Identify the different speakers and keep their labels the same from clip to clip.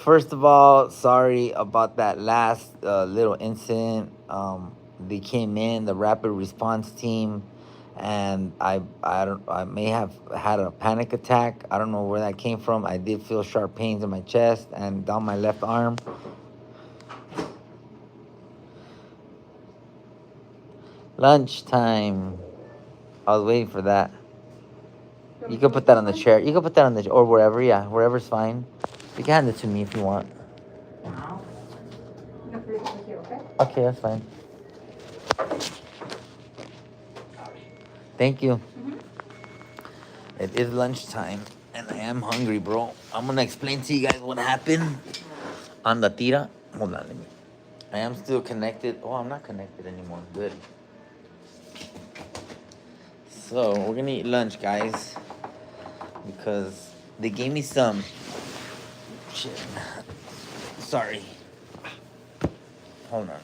Speaker 1: First of all, sorry about that last little incident. They came in, the rapid response team, and I may have had a panic attack. I don't know where that came from. I did feel sharp pains in my chest and down my left arm. Lunchtime. I was waiting for that. You can put that on the chair. You can put that on the or wherever. Yeah, wherever's fine. You can hand it to me if you want. Okay, that's fine. Thank you. It is lunchtime, and I am hungry, bro. I'm gonna explain to you guys what happened on the tira. Hold on, let me. I am still connected. Oh, I'm not connected anymore. Good. So we're gonna eat lunch, guys, because they gave me some shit. Sorry. Hold on.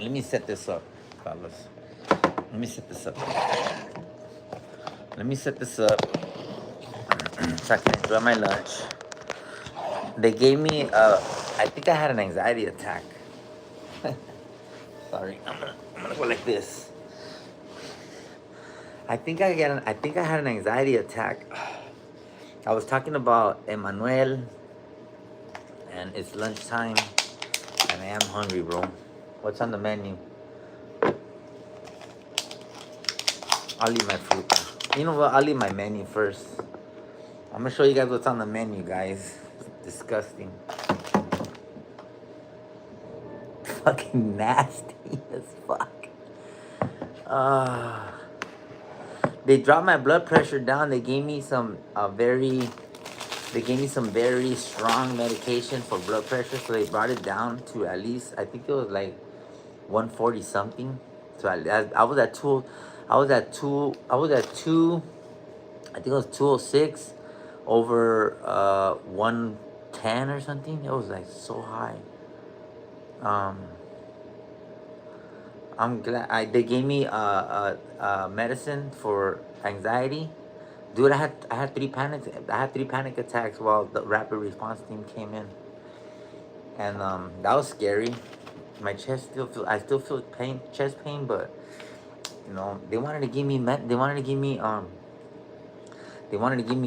Speaker 1: Let me set this up, fellas. Let me set this up. Let me set this up so I can enjoy my lunch. They gave me I think I had an anxiety attack. Sorry, I'm gonna go like this. I think I had an anxiety attack. I was talking about Emmanuel, and it's lunchtime, and I am hungry, bro. What's on the menu? I'll eat my fruit. You know what? I'll eat my menu first. I'm gonna show you guys what's on the menu, guys. It's disgusting. Fucking nasty as fuck. They dropped my blood pressure down. They gave me some very strong medication for blood pressure. So they brought it down to at least, I think it was like 140 something. So I was at two. I think it was 206 over 110 or something. It was like so high. I'm glad they gave me medicine for anxiety. Dude, I had three panic attacks while the rapid response team came in, and that was scary. My chest I still feel chest pain, but they wanted to give me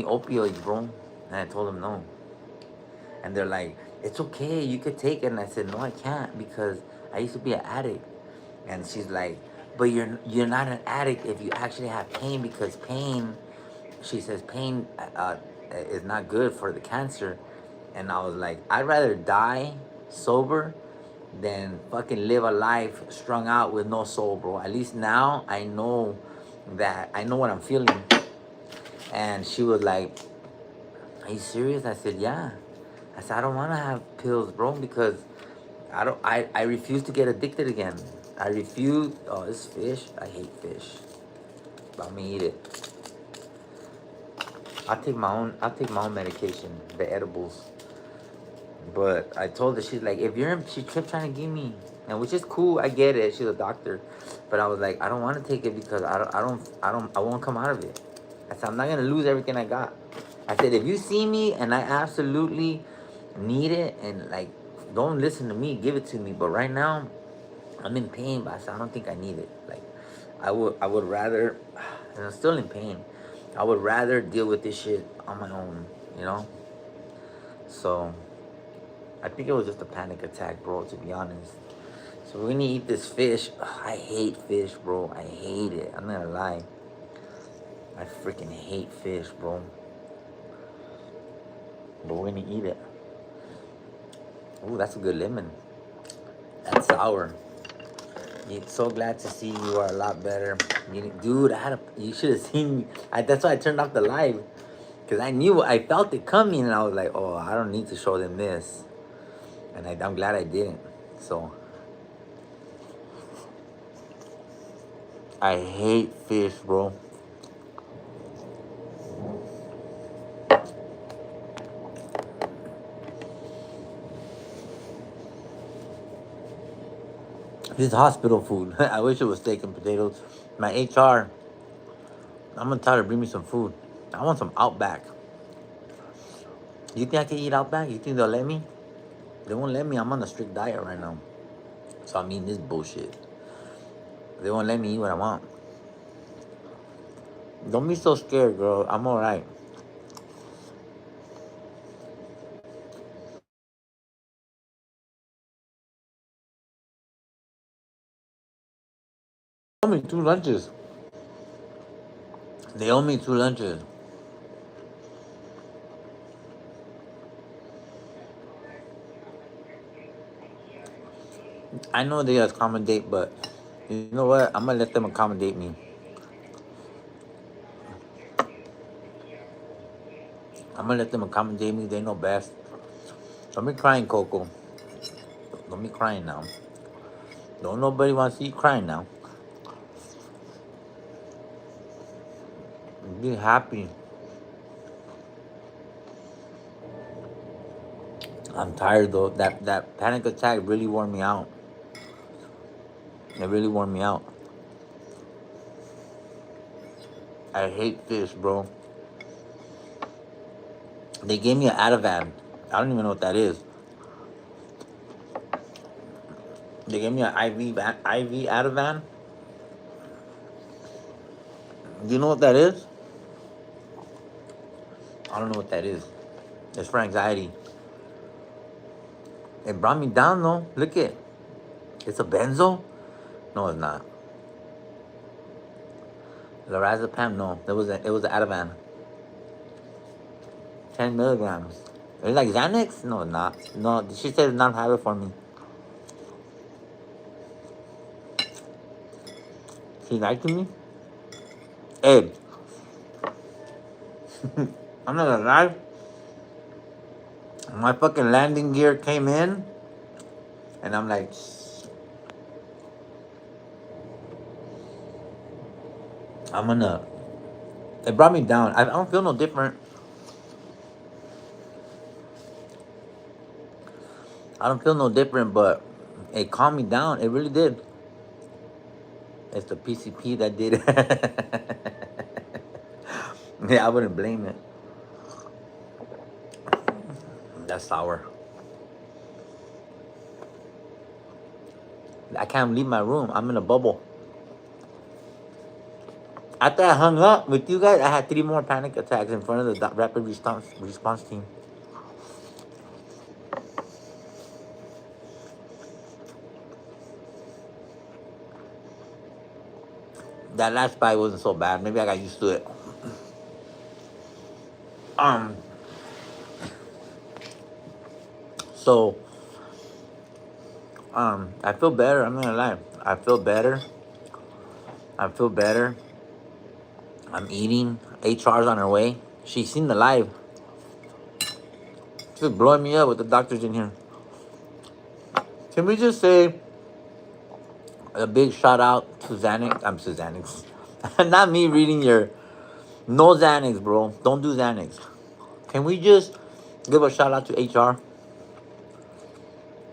Speaker 1: opioids, bro, and I told them no, and they're like, it's okay, you could take it, and I said no, I can't because I used to be an addict. And she's like, but you're not an addict if you actually have pain, because pain, she says, pain is not good for the cancer. And I was like, I'd rather die sober than fucking live a life strung out with no soul, bro. At least now I know what I'm feeling. And she was like, are you serious? I said, yeah. I said, I don't want to have pills, bro, because I refuse to get addicted again. I refuse. Oh, it's fish. I hate fish. But I'm gonna eat it. I'll take my own medication, the edibles. But I told her, she's like, she kept trying to give me, and which is cool. I get it. She's a doctor, but I was like, I don't want to take it because I won't come out of it. I said, I'm not gonna lose everything I got. I said, if you see me and I absolutely need it, and like, don't listen to me, give it to me. But right now, I'm in pain, but I said, I don't think I need it. Like, I would rather, and I'm still in pain. I would rather deal with this shit on my own, you know? So, I think it was just a panic attack, bro, to be honest. So we're gonna eat this fish. Ugh, I hate fish, bro. I hate it. I'm not gonna lie. I freaking hate fish, bro. But we're gonna eat it. Ooh, that's a good lemon. That's sour. So glad to see you are a lot better. Dude, you should have seen me. That's why I turned off the live. Because I felt it coming, and I was like, oh, I don't need to show them this. And I'm glad I didn't. So, I hate fish, bro. This is hospital food. I wish it was steak and potatoes. My HR, I'm gonna tell her to bring me some food. I want some Outback. You think I can eat out back? You think they'll let me? They won't let me. I'm on a strict diet right now. So I'm eating this bullshit. They won't let me eat what I want. Don't be so scared, girl. I'm alright. They owe me 2 lunches. They owe me 2 lunches. I know they accommodate, but you know what? I'm gonna let them accommodate me. I'm gonna let them accommodate me. They know best. Don't be crying, Coco. Don't be crying now. Don't nobody want to see you crying now. Be happy. I'm tired though. That panic attack really wore me out. It really wore me out. I hate this, bro. They gave me an Ativan. I don't even know what that is. They gave me an IV Ativan. Do you know what that is? I don't know what that is. It's for anxiety. It brought me down though. Look it. It's a benzo? No, it's not. Lorazepam? No. It was an Ativan. 10 milligrams. It's like Xanax? No, it's not. No, she said it's not have it for me. She lied to me? Hey, I'm not gonna lie. My fucking landing gear came in, and I'm like, I'm gonna. It brought me down. I don't feel no different. I don't feel no different, but it calmed me down. It really did. It's the PCP that did it. Yeah, I wouldn't blame it. That's sour. I can't leave my room. I'm in a bubble. After I hung up with you guys, I had 3 more panic attacks in front of the rapid response team. That last bite wasn't so bad. Maybe I got used to it. Um. So. I feel better. I'm not gonna lie. I feel better. I feel better. I'm eating. HR's on her way. She's seen the live. She's blowing me up with the doctors in here. Can we just say a big shout out to Xanax? I'm to Xanax. Not me reading your no Xanax, bro. Don't do Xanax. Can we just give a shout out to HR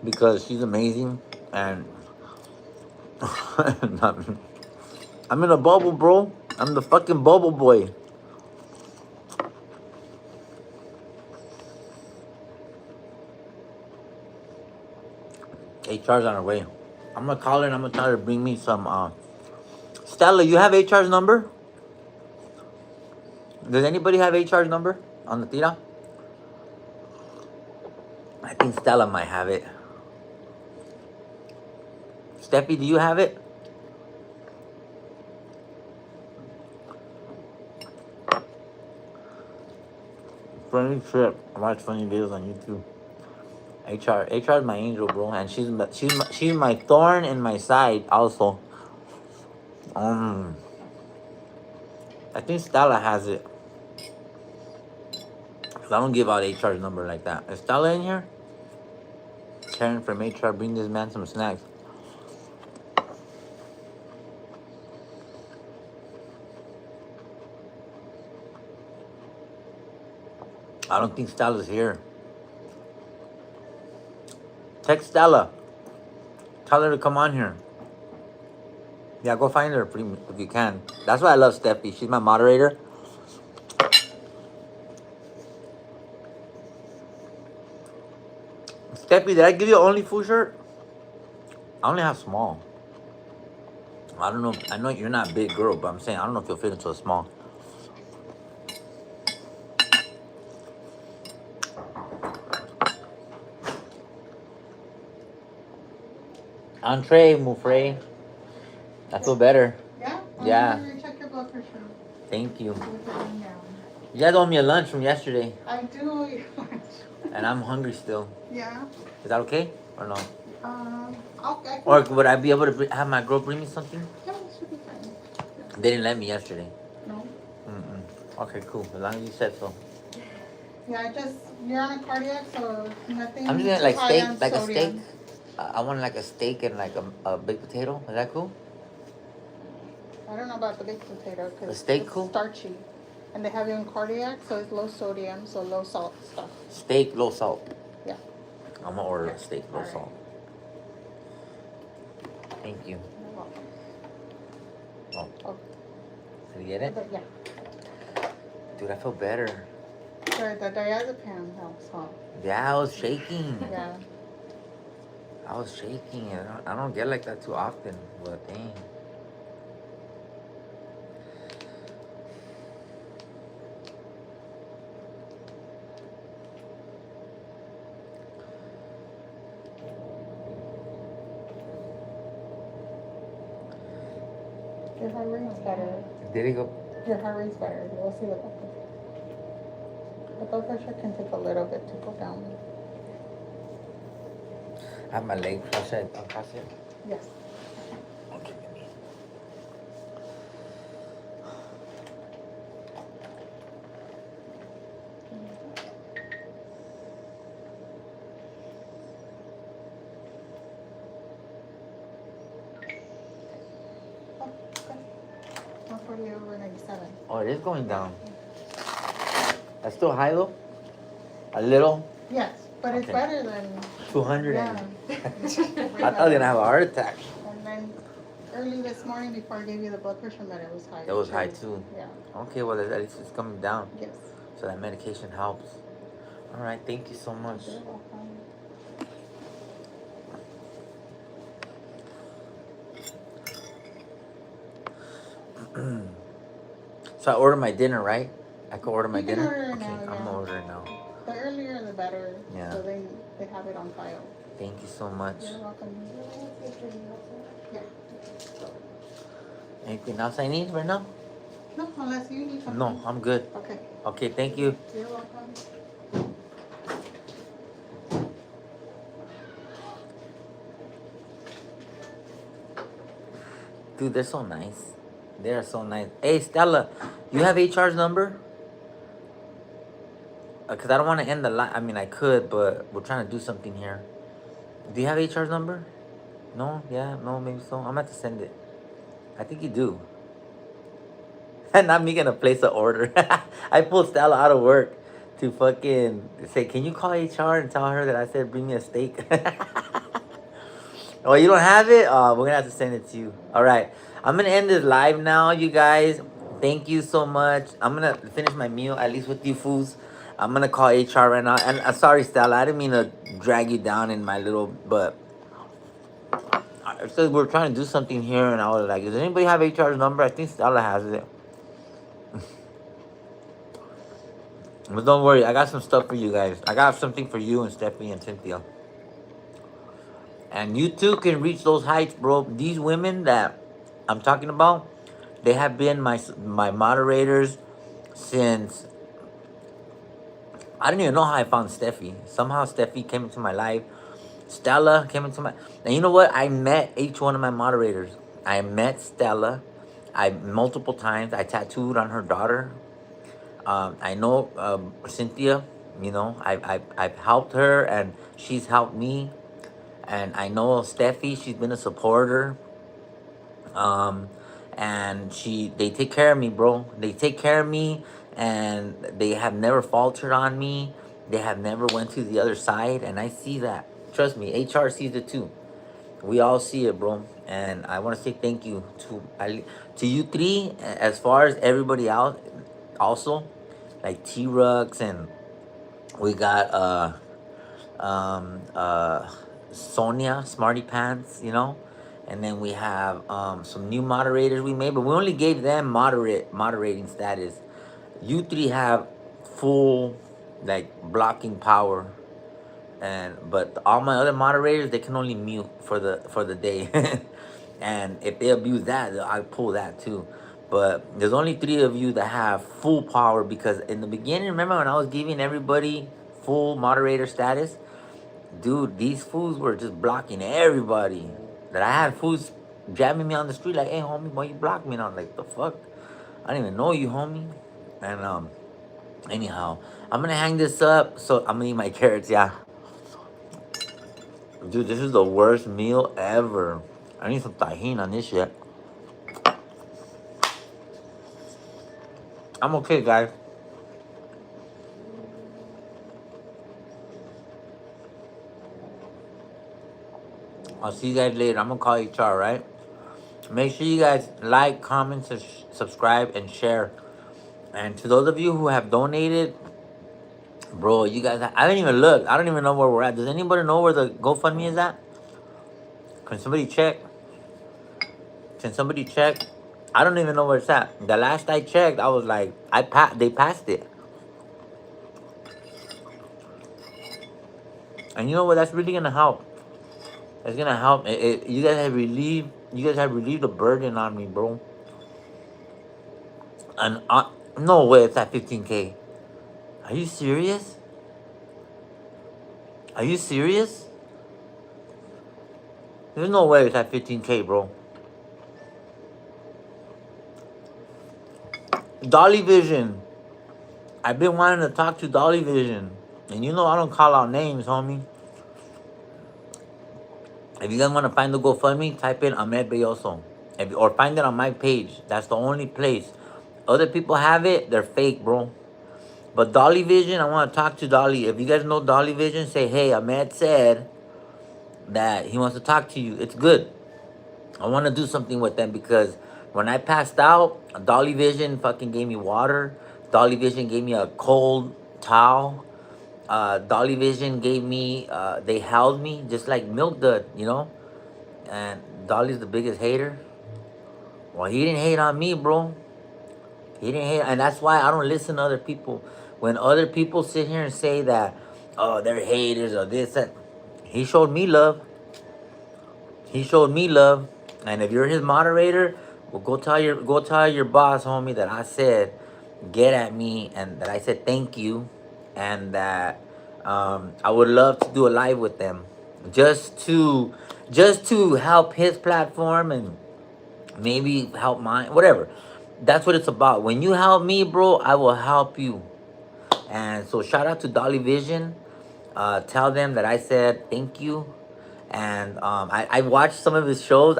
Speaker 1: because she's amazing and I'm in a bubble, bro. I'm the fucking bubble boy. HR's on her way. I'm gonna call her and I'm gonna tell her to bring me some. Stella, you have HR's number? Does anybody have HR's number on the tira? I think Stella might have it. Steffi, do you have it? Funny trip. I watch funny videos on YouTube. HR is my angel, bro, and she's my thorn in my side also. I think Stella has it. I don't give out HR's number like that. Is Stella in here? Karen from HR, bring this man some snacks. I don't think Stella's here. Text Stella. Tell her to come on here. Yeah, go find her if you can. That's why I love Steffi. She's my moderator. Steppy, did I give you only food shirt? I only have small. I don't know. I know you're not a big girl, but I'm saying I don't know if you'll fit into a small. Entree, Mufre. I feel better.
Speaker 2: Yeah?
Speaker 1: Yeah.
Speaker 2: Check your blood pressure.
Speaker 1: Thank you.
Speaker 2: With it down.
Speaker 1: You guys owe me a lunch from yesterday.
Speaker 2: I do owe you lunch.
Speaker 1: And I'm hungry still.
Speaker 2: Yeah.
Speaker 1: Is that okay? Or no?
Speaker 2: Okay.
Speaker 1: Or would I be able to have my girl bring me something?
Speaker 2: Yeah, it should be fine.
Speaker 1: They didn't let me yesterday.
Speaker 2: No.
Speaker 1: Okay, cool. As long as you said so.
Speaker 2: Yeah, you're on a cardiac, so nothing.
Speaker 1: I'm just gonna like
Speaker 2: high
Speaker 1: steak,
Speaker 2: on
Speaker 1: like a
Speaker 2: sodium.
Speaker 1: steak. I want like a steak and like a baked potato. Is that cool?
Speaker 2: I don't know about the baked potato
Speaker 1: The
Speaker 2: because
Speaker 1: steak
Speaker 2: it's
Speaker 1: cool?
Speaker 2: starchy. And they have you on cardiac, so it's low sodium, so low salt stuff.
Speaker 1: Steak, low salt.
Speaker 2: Yeah.
Speaker 1: I'm gonna order a steak, low
Speaker 2: All right.
Speaker 1: salt. Thank you.
Speaker 2: You're welcome.
Speaker 1: Oh. Did you get it?
Speaker 2: Yeah.
Speaker 1: Dude, I feel better.
Speaker 2: Sorry, the diazepam helps, huh?
Speaker 1: Yeah, I was shaking.
Speaker 2: Yeah.
Speaker 1: I was shaking. I don't get like that too often, but dang.
Speaker 2: Your heart rate's better.
Speaker 1: Did it go?
Speaker 2: Your heart rate's better. You'll see the blood pressure. The blood pressure can take a little bit to go down.
Speaker 1: I have my leg crossed. Should I uncross it?
Speaker 2: Yes.
Speaker 1: Okay, baby.
Speaker 2: Oh, good. 140/97.
Speaker 1: Oh, it is going down. That's still high though? A little?
Speaker 2: Yes, but it's
Speaker 1: Okay.
Speaker 2: better than
Speaker 1: 200.
Speaker 2: yeah.
Speaker 1: I thought I was gonna have a heart attack.
Speaker 2: And then early this morning, before I gave you the blood pressure med, it was high.
Speaker 1: It was high too.
Speaker 2: Yeah.
Speaker 1: Okay, well at least it's coming down.
Speaker 2: Yes.
Speaker 1: So that medication helps. All right, thank you so much.
Speaker 2: You're welcome.
Speaker 1: So I ordered my dinner, right? I could order my
Speaker 2: You can
Speaker 1: dinner?
Speaker 2: order it
Speaker 1: Okay,
Speaker 2: now,
Speaker 1: I'm
Speaker 2: yeah.
Speaker 1: gonna order it now.
Speaker 2: The earlier the better.
Speaker 1: Yeah.
Speaker 2: So they have it on file.
Speaker 1: Thank you so much.
Speaker 2: You're welcome. Yeah.
Speaker 1: Anything else I need right now?
Speaker 2: No, unless you need something.
Speaker 1: No, I'm good.
Speaker 2: Okay.
Speaker 1: Okay, thank you.
Speaker 2: You're welcome.
Speaker 1: Dude, they're so nice. They're so nice. Hey, Stella, you have HR's number? Because I don't want to end the line. I mean, I could, but we're trying to do something here. Do you have HR's number? No? Yeah? No? Maybe so? I'm going to have to send it. I think you do. Not me gonna place an order. I pulled Stella out of work to fucking say, can you call HR and tell her that I said bring me a steak? Oh, you don't have it? We're gonna have to send it to you. All right, I'm gonna end this live now, you guys. Thank you so much. I'm gonna finish my meal, at least with you fools. I'm gonna call HR right now. And sorry, Stella, I didn't mean to drag you down in my little, but it says we're trying to do something here, and I was like, does anybody have HR's number? I think Stella has it. But don't worry, I got some stuff for you guys. I got something for you and Stephanie and Cynthia. And you too can reach those heights, bro. These women that I'm talking about, they have been my moderators since... I didn't even know how I found Steffi. Somehow Steffi came into my life. Stella came into my... And you know what? I met each one of my moderators. I met Stella. Multiple times. I tattooed on her daughter. I know Cynthia, you know, I've helped her and she's helped me. And I know Steffi, she's been a supporter. And they take care of me, bro. They take care of me and they have never faltered on me. They have never went to the other side. And I see that. Trust me, HR sees it too. We all see it, bro. And I want to say thank you to you three, as far as everybody else also. Like T-Rux, and we got um, uh, Sonia Smarty Pants, you know, and then we have some new moderators we made, but we only gave them moderating status. You three have full like blocking power, and but all my other moderators they can only mute for the day, and if they abuse that, I pull that too. But there's only three of you that have full power because in the beginning, remember when I was giving everybody full moderator status, dude, these fools were just blocking everybody. That I had fools jamming me on the street like, "Hey, homie, why you block me?" And I'm like, "The fuck? I don't even know you, homie." And anyhow, I'm gonna hang this up. So I'm gonna eat my carrots. Yeah, dude, this is the worst meal ever. I need some tahini on this shit. I'm okay, guys. I'll see you guys later. I'm gonna call HR, right? Make sure you guys like, comment, subscribe, and share. And to those of you who have donated, bro, you guys, I didn't even look. I don't even know where we're at. Does anybody know where the GoFundMe is at? Can somebody check? Can somebody check? I don't even know where it's at. The last I checked, I was like, they passed it. And you know what? That's really gonna help. It's gonna help. You guys have relieved. You guys have relieved the burden on me, bro. And no way, it's at 15K. Are you serious? Are you serious? There's no way it's at 15K, bro. Dolly Vision. I've been wanting to talk to Dolly Vision. And you know I don't call out names, homie. If you guys want to find the GoFundMe, type in Ahmed Bayoso. Or find it on my page. That's the only place. Other people have it, they're fake, bro. But Dolly Vision, I want to talk to Dolly. If you guys know Dolly Vision, say, hey, Ahmed said that he wants to talk to you. It's good. I want to do something with them because when I passed out, Dolly Vision fucking gave me water. Dolly Vision gave me a cold towel. Dolly Vision gave me, they held me just like Milk did, you know? And Dolly's the biggest hater. Well, he didn't hate on me, bro. He didn't hate, and that's why I don't listen to other people. When other people sit here and say that, oh, they're haters or this, that, he showed me love. He showed me love. And if you're his moderator, well, go tell your boss, homie, that I said get at me and that I said thank you, and that I would love to do a live with them, just to help his platform and maybe help mine, whatever. That's what it's about. When you help me, bro, I will help you. And so shout out to Dolly Vision. Tell them that I said thank you. And I watched some of his shows.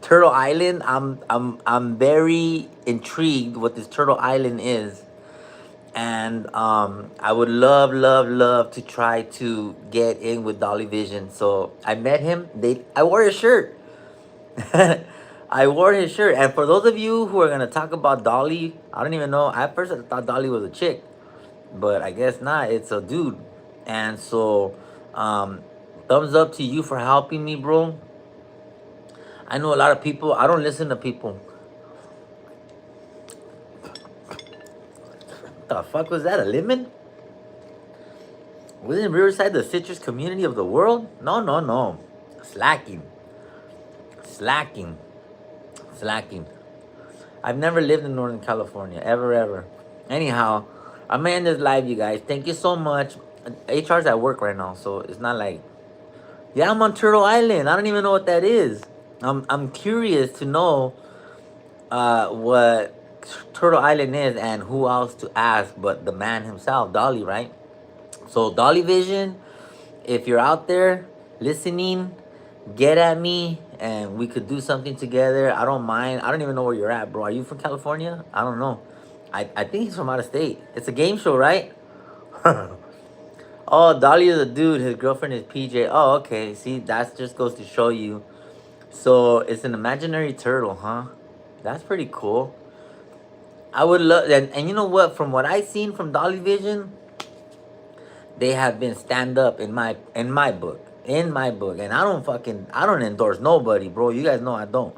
Speaker 1: Turtle Island. I'm very intrigued what this Turtle Island is, and I would love to try to get in with Dolly Vision. So I met him. I wore his shirt. I wore his shirt. And for those of you who are gonna talk about Dolly, I don't even know. At first, I thought Dolly was a chick, but I guess not. It's a dude. And so, thumbs up to you for helping me, bro. I know a lot of people. I don't listen to people. What the fuck was that? A lemon? Wasn't Riverside the citrus community of the world? No, no, no. Slacking. Slacking. Slacking. I've never lived in Northern California. Ever. Anyhow, I'm gonna end this live, you guys. Thank you so much. HR's at work right now, so it's not like... Yeah, I'm on Turtle Island. I don't even know what that is. I'm curious to know what Turtle Island is and who else to ask but the man himself, Dolly, right? So Dolly Vision, if you're out there listening, get at me and we could do something together. I don't mind. I don't even know where you're at, bro. Are you from California? I don't know. I think he's from out of state. It's a game show, right? Oh, Dolly is a dude. His girlfriend is PJ. Oh, okay. See, that just goes to show you. So it's an imaginary turtle, huh? That's pretty cool. I would love, and you know what? From what I seen from Dolly Vision, they have been stand up in my book. In my book. And I don't endorse nobody, bro. You guys know I don't.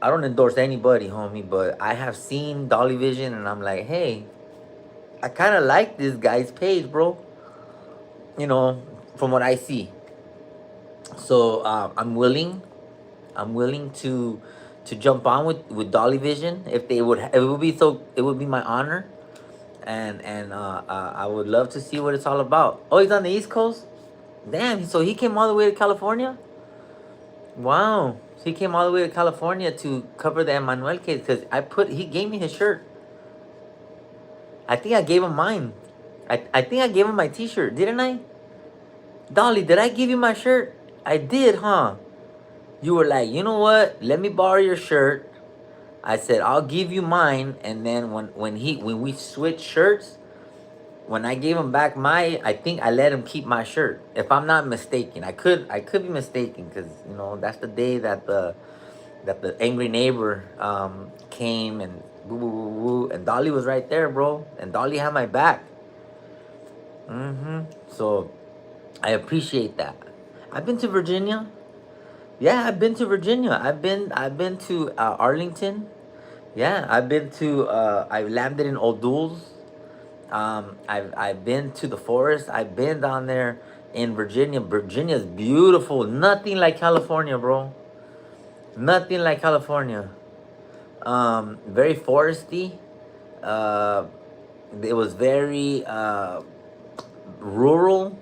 Speaker 1: I don't endorse anybody, homie, but I have seen Dolly Vision and I'm like, hey, I kinda like this guy's page, bro. You know, from what I see. So I'm willing to jump on with Dolly Vision if they would. It would be so. It would be my honor, and I would love to see what it's all about. Oh, he's on the East Coast. Damn. So he came all the way to California. Wow. So he came all the way to California to cover the Emmanuel case because he gave me his shirt. I think I gave him mine. I think I gave him my T-shirt, didn't I? Dolly, did I give you my shirt? I did, huh? You were like, you know what? Let me borrow your shirt. I said I'll give you mine, and then when we switched shirts, when I gave him back I think I let him keep my shirt. If I'm not mistaken, I could be mistaken because that's the day that the angry neighbor came and woo woo woo woo, and Dolly was right there, bro, and Dolly had my back. So I appreciate that. I've been to Virginia. Yeah, I've been to Virginia. I've been to Arlington. Yeah, I've been to. I landed in O'Doul's. I've been to the forest. I've been down there in Virginia. Virginia's beautiful. Nothing like California, bro. Nothing like California. Very foresty. Uh, it was very rural.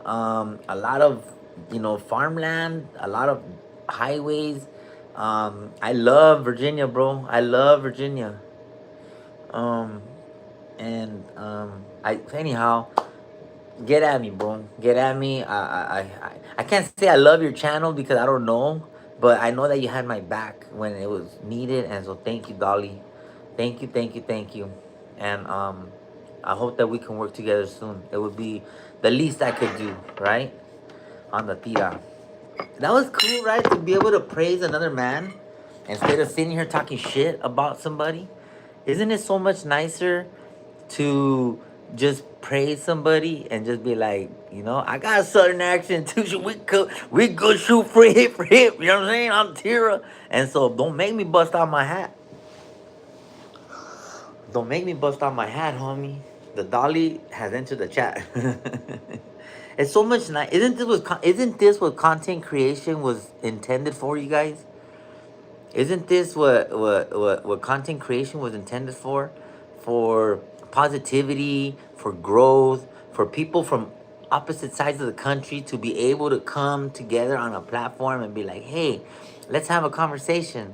Speaker 1: A lot of farmland. A lot of highways. I love Virginia, bro. I love Virginia. Um, and I anyhow, get at me, bro. Get at me. I can't say I love your channel because I don't know, but I know that you had my back when it was needed, and so thank you, Dolly. Thank you, thank you, thank you. And I hope that we can work together soon. It would be the least I could do, right? On the tira. That was cool, right? To be able to praise another man instead of sitting here talking shit about somebody. Isn't it so much nicer to just praise somebody and just be like, I got a southern accent too. So we go shoot for hip. You know what I'm saying? I'm Tira, and so don't make me bust out my hat. Don't make me bust out my hat, homie. The Dolly has entered the chat. It's so much nice. Isn't this what content creation was intended for, you guys? Isn't this what content creation was intended for? For positivity, for growth, for people from opposite sides of the country to be able to come together on a platform and be like, hey, let's have a conversation.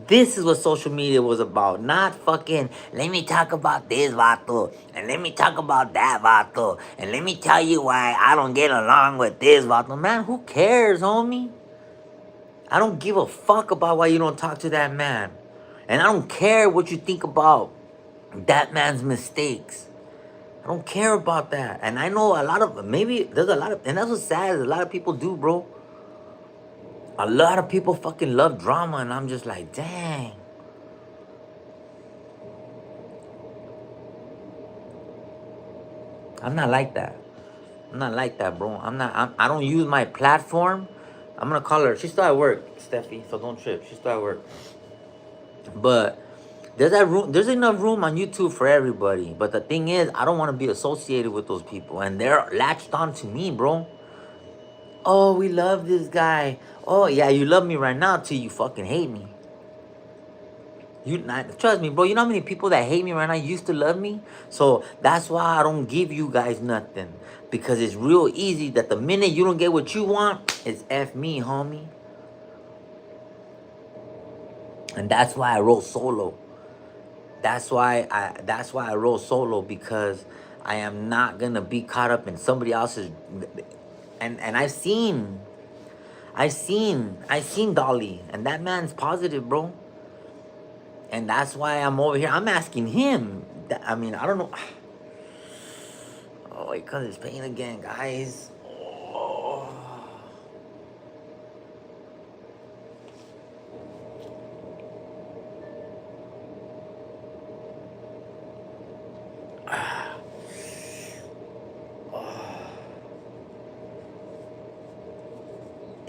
Speaker 1: This is what social media was about, not fucking, let me talk about this vato, and let me talk about that vato, and let me tell you why I don't get along with this vato. Man, who cares, homie? I don't give a fuck about why you don't talk to that man. And I don't care what you think about that man's mistakes. I don't care about that. And I know and that's what's sad, a lot of people do, bro. A lot of people fucking love drama, and I'm just like, dang. I'm not like that. I'm not like that, bro. I don't use my platform. I'm gonna call her. She's still at work, Steffi, so don't trip. She's still at work. But there's enough room on YouTube for everybody. But the thing is, I don't want to be associated with those people. And they're latched on to me, bro. Oh, we love this guy. Oh, yeah, you love me right now till you fucking hate me. Trust me, bro. You know how many people that hate me right now used to love me? So that's why I don't give you guys nothing. Because it's real easy that the minute you don't get what you want, it's F me, homie. And that's why I wrote solo. That's why I roll solo, because I am not gonna be caught up in somebody else's. And I've seen Dolly, and that man's positive, bro. And that's why I'm over here. I'm asking him. I mean, I don't know. Oh, wait, cause it's pain again, guys. Oh.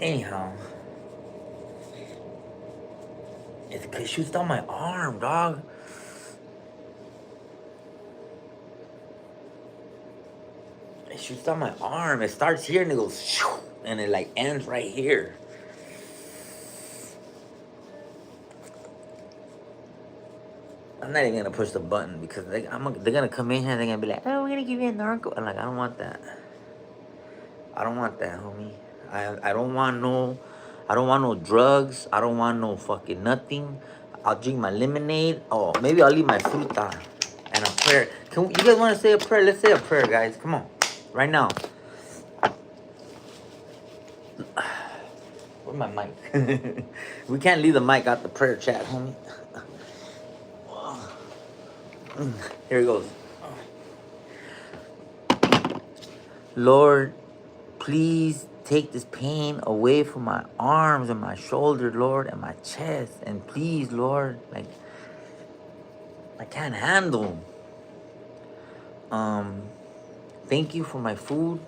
Speaker 1: Anyhow, it shoots down my arm, dog. It shoots down my arm. It starts here and it goes, shoo, and it like ends right here. I'm not even gonna push the button because they're gonna come in here and they're gonna be like, oh, we're gonna give you a narco. I'm like, I don't want that. I don't want that, homie. I don't want no drugs. I don't want no fucking nothing. I'll drink my lemonade. Oh, maybe I'll leave my fruta and a prayer. You guys want to say a prayer? Let's say a prayer, guys. Come on, right now. Where's my mic? We can't leave the mic out the prayer chat, homie. Here it goes. Lord, please take this pain away from my arms and my shoulder, Lord, and my chest. And please, Lord, like, I can't handle. Thank you for my food.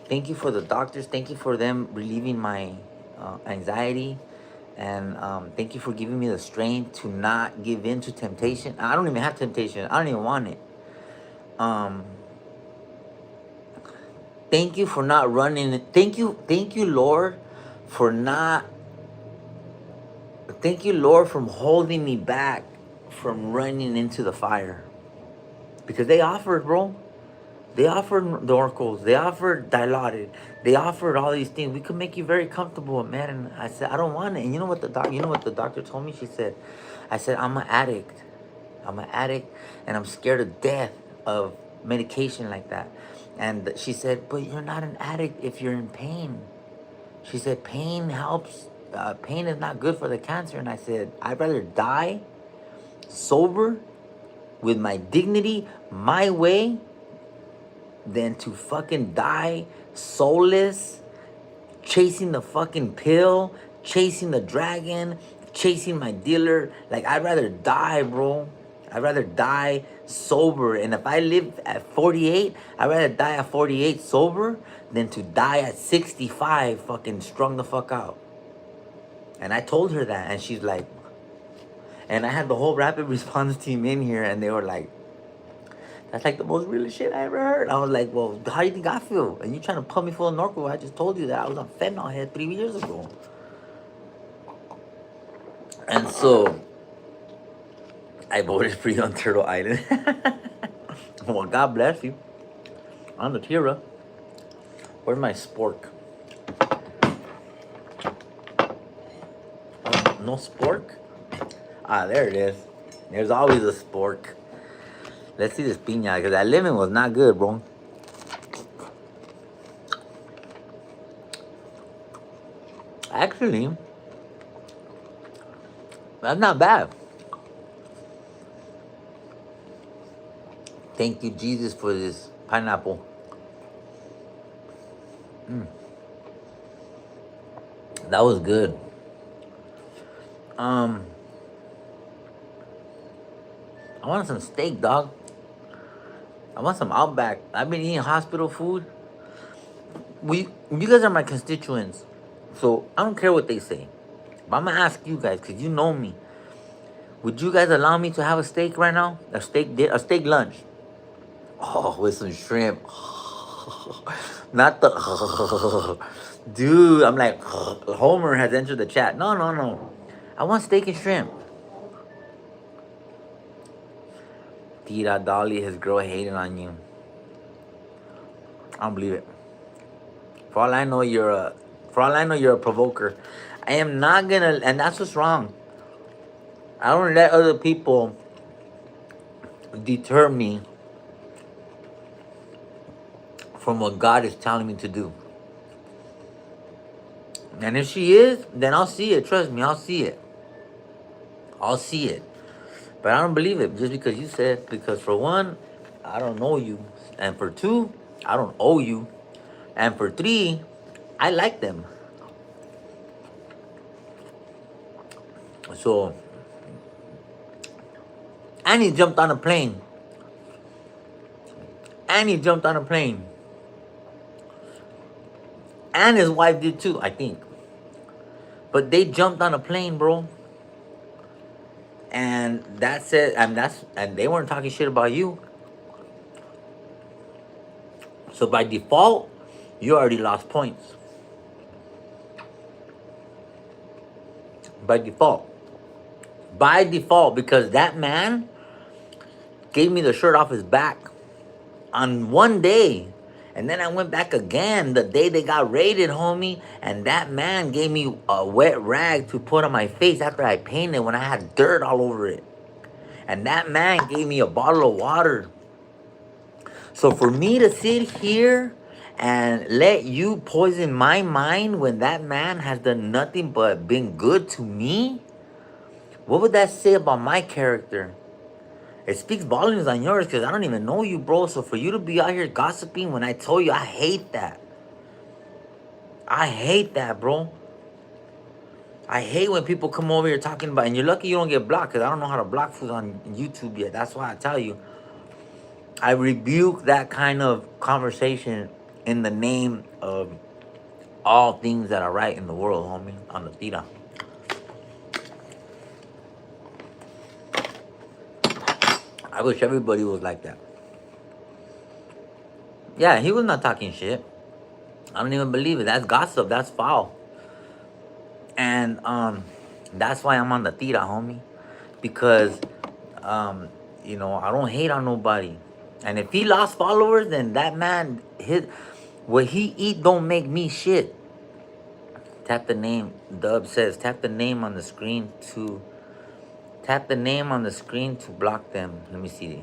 Speaker 1: Thank you for the doctors. Thank you for them relieving my anxiety. And thank you for giving me the strength to not give in to temptation. I don't even have temptation. I don't even want it. Thank you for not running. Thank you, Lord, for not. Thank you, Lord, from holding me back from running into the fire. Because they offered, bro. They offered Norcos. They offered Dilaudid. They offered all these things. We could make you very comfortable, man. And I said, I don't want it. And you know what the doctor told me? She said, I said, I'm an addict. I'm an addict, and I'm scared to death of medication like that. And she said, but you're not an addict if you're in pain. She said, pain helps. Pain is not good for the cancer. And I said, I'd rather die sober with my dignity, my way, than to fucking die soulless, chasing the fucking pill, chasing the dragon, chasing my dealer. Like, I'd rather die, bro. I'd rather die sober. And if I live at 48, I'd rather die at 48 sober than to die at 65 fucking strung the fuck out. And I told her that, and she's like, and I had the whole rapid response team in here, and they were like, that's like the most realest shit I ever heard. I was like, well, how do you think I feel? And you trying to pump me full of Norco? I just told you that I was on fentanyl head 3 years ago. And so I voted for you on Turtle Island. Well, God bless you. On the tira. Where's my spork? No spork? Ah, there it is. There's always a spork. Let's see this piña, because that lemon was not good, bro. Actually, that's not bad. Thank you, Jesus, for this pineapple. That was good. I want some steak, dog. I want some Outback. I've been eating hospital food. You guys are my constituents, so I don't care what they say. But I'm gonna ask you guys, cause you know me. Would you guys allow me to have a steak right now? A steak lunch. Oh, with some shrimp. Not the dude. I'm like, Homer has entered the chat. No. I want steak and shrimp. Tira Dolly, his girl hating on you. I don't believe it. For all I know, you're a provoker. I am not gonna, and that's what's wrong. I don't let other people deter me from what God is telling me to do. And if she is, then I'll see it. Trust me, I'll see it. I'll see it. But I don't believe it just because you said, because for one, I don't know you. And for two, I don't owe you. And for three, I like them. So, and he jumped on a plane. And his wife did too, I think. But they jumped on a plane, bro. And that's it. And they weren't talking shit about you. So by default, you already lost points. By default. By default, because that man gave me the shirt off his back on one day. And then I went back again the day they got raided, homie. And that man gave me a wet rag to put on my face after I painted when I had dirt all over it. And that man gave me a bottle of water. So for me to sit here and let you poison my mind when that man has done nothing but been good to me, what would that say about my character? It speaks volumes on yours because I don't even know you, bro. So for you to be out here gossiping when I told you, I hate that. I hate that, bro. I hate when people come over here talking about, and you're lucky you don't get blocked because I don't know how to block fools on YouTube yet. That's why I tell you, I rebuke that kind of conversation in the name of all things that are right in the world, homie, on the tira. I wish everybody was like that. Yeah, he was not talking shit. I don't even believe it. That's gossip. That's foul. And that's why I'm on the tira, homie. Because I don't hate on nobody. And if he lost followers, then that man, his what he eat don't make me shit. Tap the name. Dub says tap the name on the screen to block them. Let me see.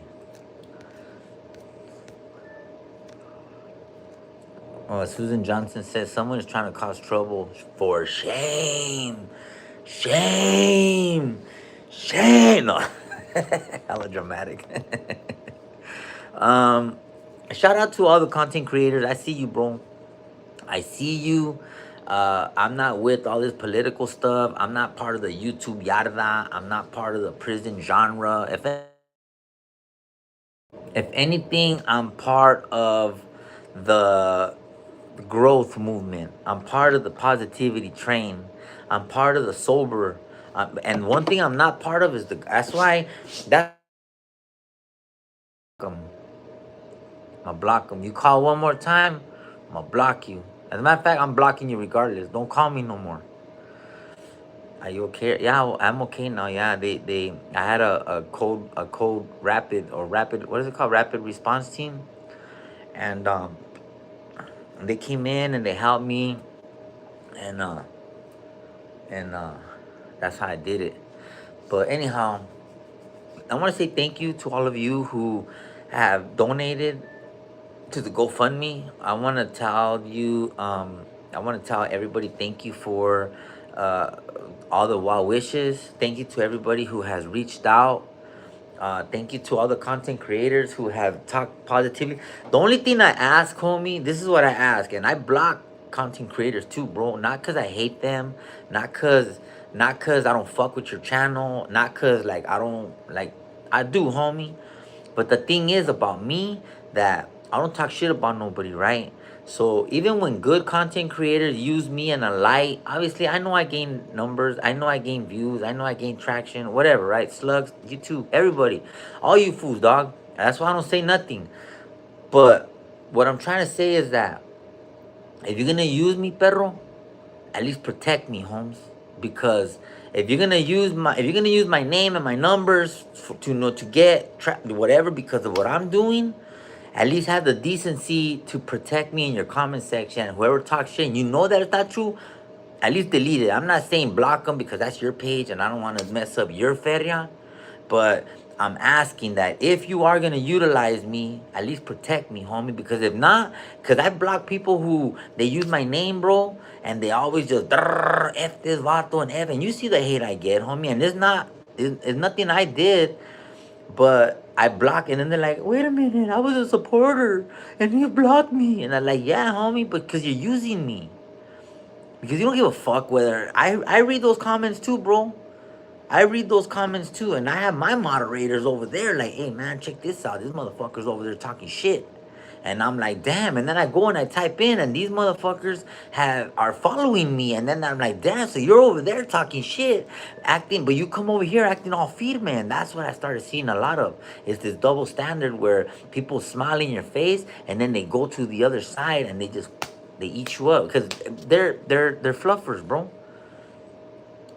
Speaker 1: Oh, Susan Johnson says someone is trying to cause trouble for shame. Shame. Shame. No. Hella dramatic. um, Shout out to all the content creators. I see you, bro. I see you. I'm not with all this political stuff. I'm not part of the YouTube yarda. I'm not part of the prison genre. If anything, I'm part of the growth movement. I'm part of the positivity train. I'm part of the sober. And one thing I'm not part of is that's why that I'm gonna block them. You call one more time, I'm gonna block you. As a matter of fact, I'm blocking you regardless. Don't call me no more. Are you okay? Yeah, I'm okay now. Yeah, I had a code rapid or rapid, what is it called? Rapid response team. And they came in and they helped me, and that's how I did it. But anyhow, I want to say thank you to all of you who have donated to the GoFundMe. I want to tell everybody thank you for all the well wishes. Thank you to everybody who has reached out. Thank you to all the content creators who have talked positively. The only thing I ask, homie, this is what I ask, and I block content creators too, bro. Not cause I hate them, not cause I don't fuck with your channel, not cause like I don't like I do, homie. But the thing is about me that I don't talk shit about nobody, right? So even when good content creators use me in a light, obviously I know I gain numbers, I know I gain views, I know I gain traction, whatever, right? Slugs, YouTube, everybody, all you fools, dog. That's why I don't say nothing. But what I'm trying to say is that if you're gonna use me, perro, at least protect me, Holmes. Because if you're gonna use my name and my numbers to know to get whatever because of what I'm doing, at least have the decency to protect me in your comment section. Whoever talks shit, and you know that it's not true, at least delete it. I'm not saying block them because that's your page and I don't want to mess up your feria. But I'm asking that if you are gonna utilize me, at least protect me, homie. Because if not, because I block people who they use my name, bro, and they always just F this vato and F, and you see the hate I get, homie. And it's nothing I did, but I block, and then they're like, wait a minute, I was a supporter, and you blocked me, and I'm like, yeah, homie, because you're using me. Because you don't give a fuck whether I read those comments too, bro. I read those comments too, and I have my moderators over there like, hey man, check this out. This motherfucker's over there talking shit. And I'm like, damn. And then I go and I type in, and these motherfuckers are following me. And then I'm like, damn. So you're over there talking shit, acting, but you come over here acting all firme. And that's what I started seeing a lot of. Is this double standard where people smile in your face, and then they go to the other side and they eat you up because they're fluffers, bro.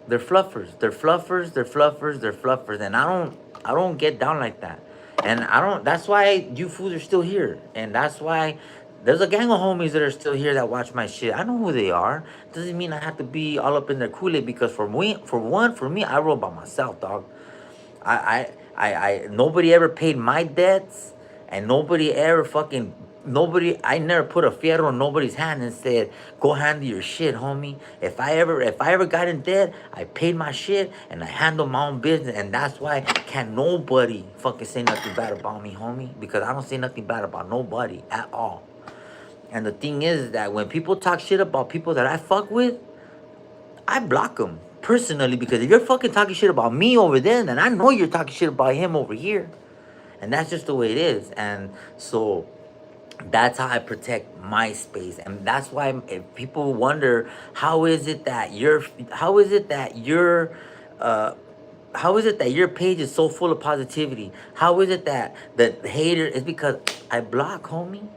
Speaker 1: They're fluffers. They're fluffers. They're fluffers. They're fluffers. And I don't get down like that. And I don't. That's why you fools are still here. And that's why there's a gang of homies that are still here that watch my shit. I know who they are. Doesn't mean I have to be all up in their Kool-Aid because for me, I roll by myself, dog. Nobody ever paid my debts, and I never put a fierro in nobody's hand and said, "Go handle your shit, homie." If I ever got in debt, I paid my shit and I handled my own business, and that's why can't nobody fucking say nothing bad about me, homie, because I don't say nothing bad about nobody at all. And the thing is that when people talk shit about people that I fuck with, I block them personally because if you're fucking talking shit about me over there, then I know you're talking shit about him over here. And that's just the way it is. And so that's how I protect my space. And that's why if people wonder how is it that your page is so full of positivity? How is it that the hater is because I block, homie.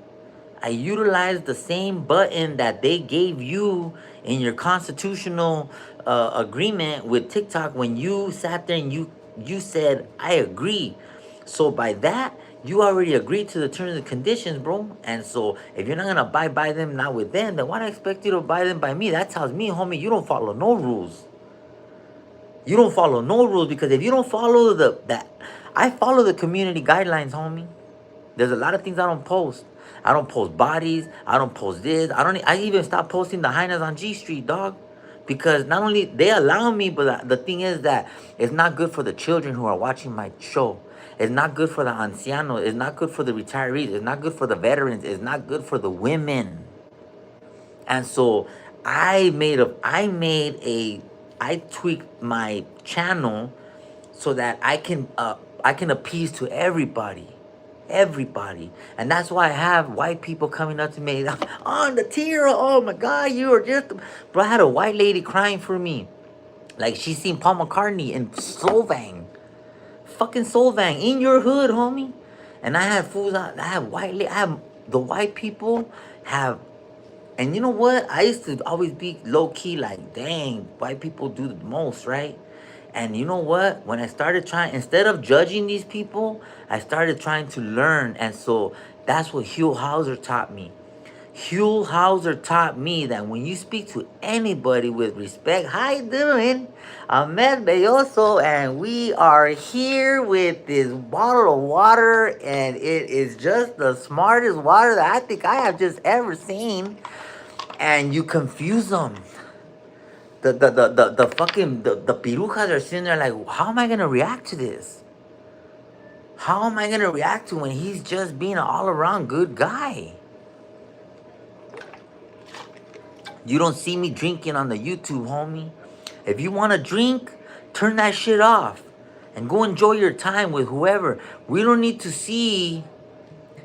Speaker 1: I utilized the same button that they gave you in your constitutional agreement with TikTok when you sat there and you said, I agree. So by that, you already agreed to the terms and conditions, bro. And so if you're not gonna abide by them, not with them, then why do I expect you to abide them by me? That tells me, homie, you don't follow no rules. You don't follow no rules because if you don't follow I follow the community guidelines, homie. There's a lot of things I don't post. I don't post bodies. I don't post this. I even stopped posting the hyenas on G Street, dog. Because not only they allow me, but the thing is that it's not good for the children who are watching my show. It's not good for the ancianos. It's not good for the retirees. It's not good for the veterans. It's not good for the women. And so I tweaked my channel so that I can appease to everybody. And that's why I have white people coming up to me on the tira. Oh my god, you are just bro. I had a white lady crying for me like she seen Paul McCartney in Solvang, fucking Solvang in your hood, homie. And I have fools out. I have the white people have. And you know what? I used to always be low key like, dang, white people do the most, right? And you know what? When I started instead of judging these people, I started trying to learn. And so that's what Hugh Hauser taught me. Hugh Hauser taught me that when you speak to anybody with respect, how you doing? Ahmed Belloso, and we are here with this bottle of water, and it is just the smartest water that I think I have just ever seen. And you confuse them. The fucking the pirujas are sitting there like, how am I gonna react to this? How am I gonna react to when he's just being an all around good guy? You don't see me drinking on the YouTube, homie. If you wanna drink, turn that shit off and go enjoy your time with whoever. We don't need to see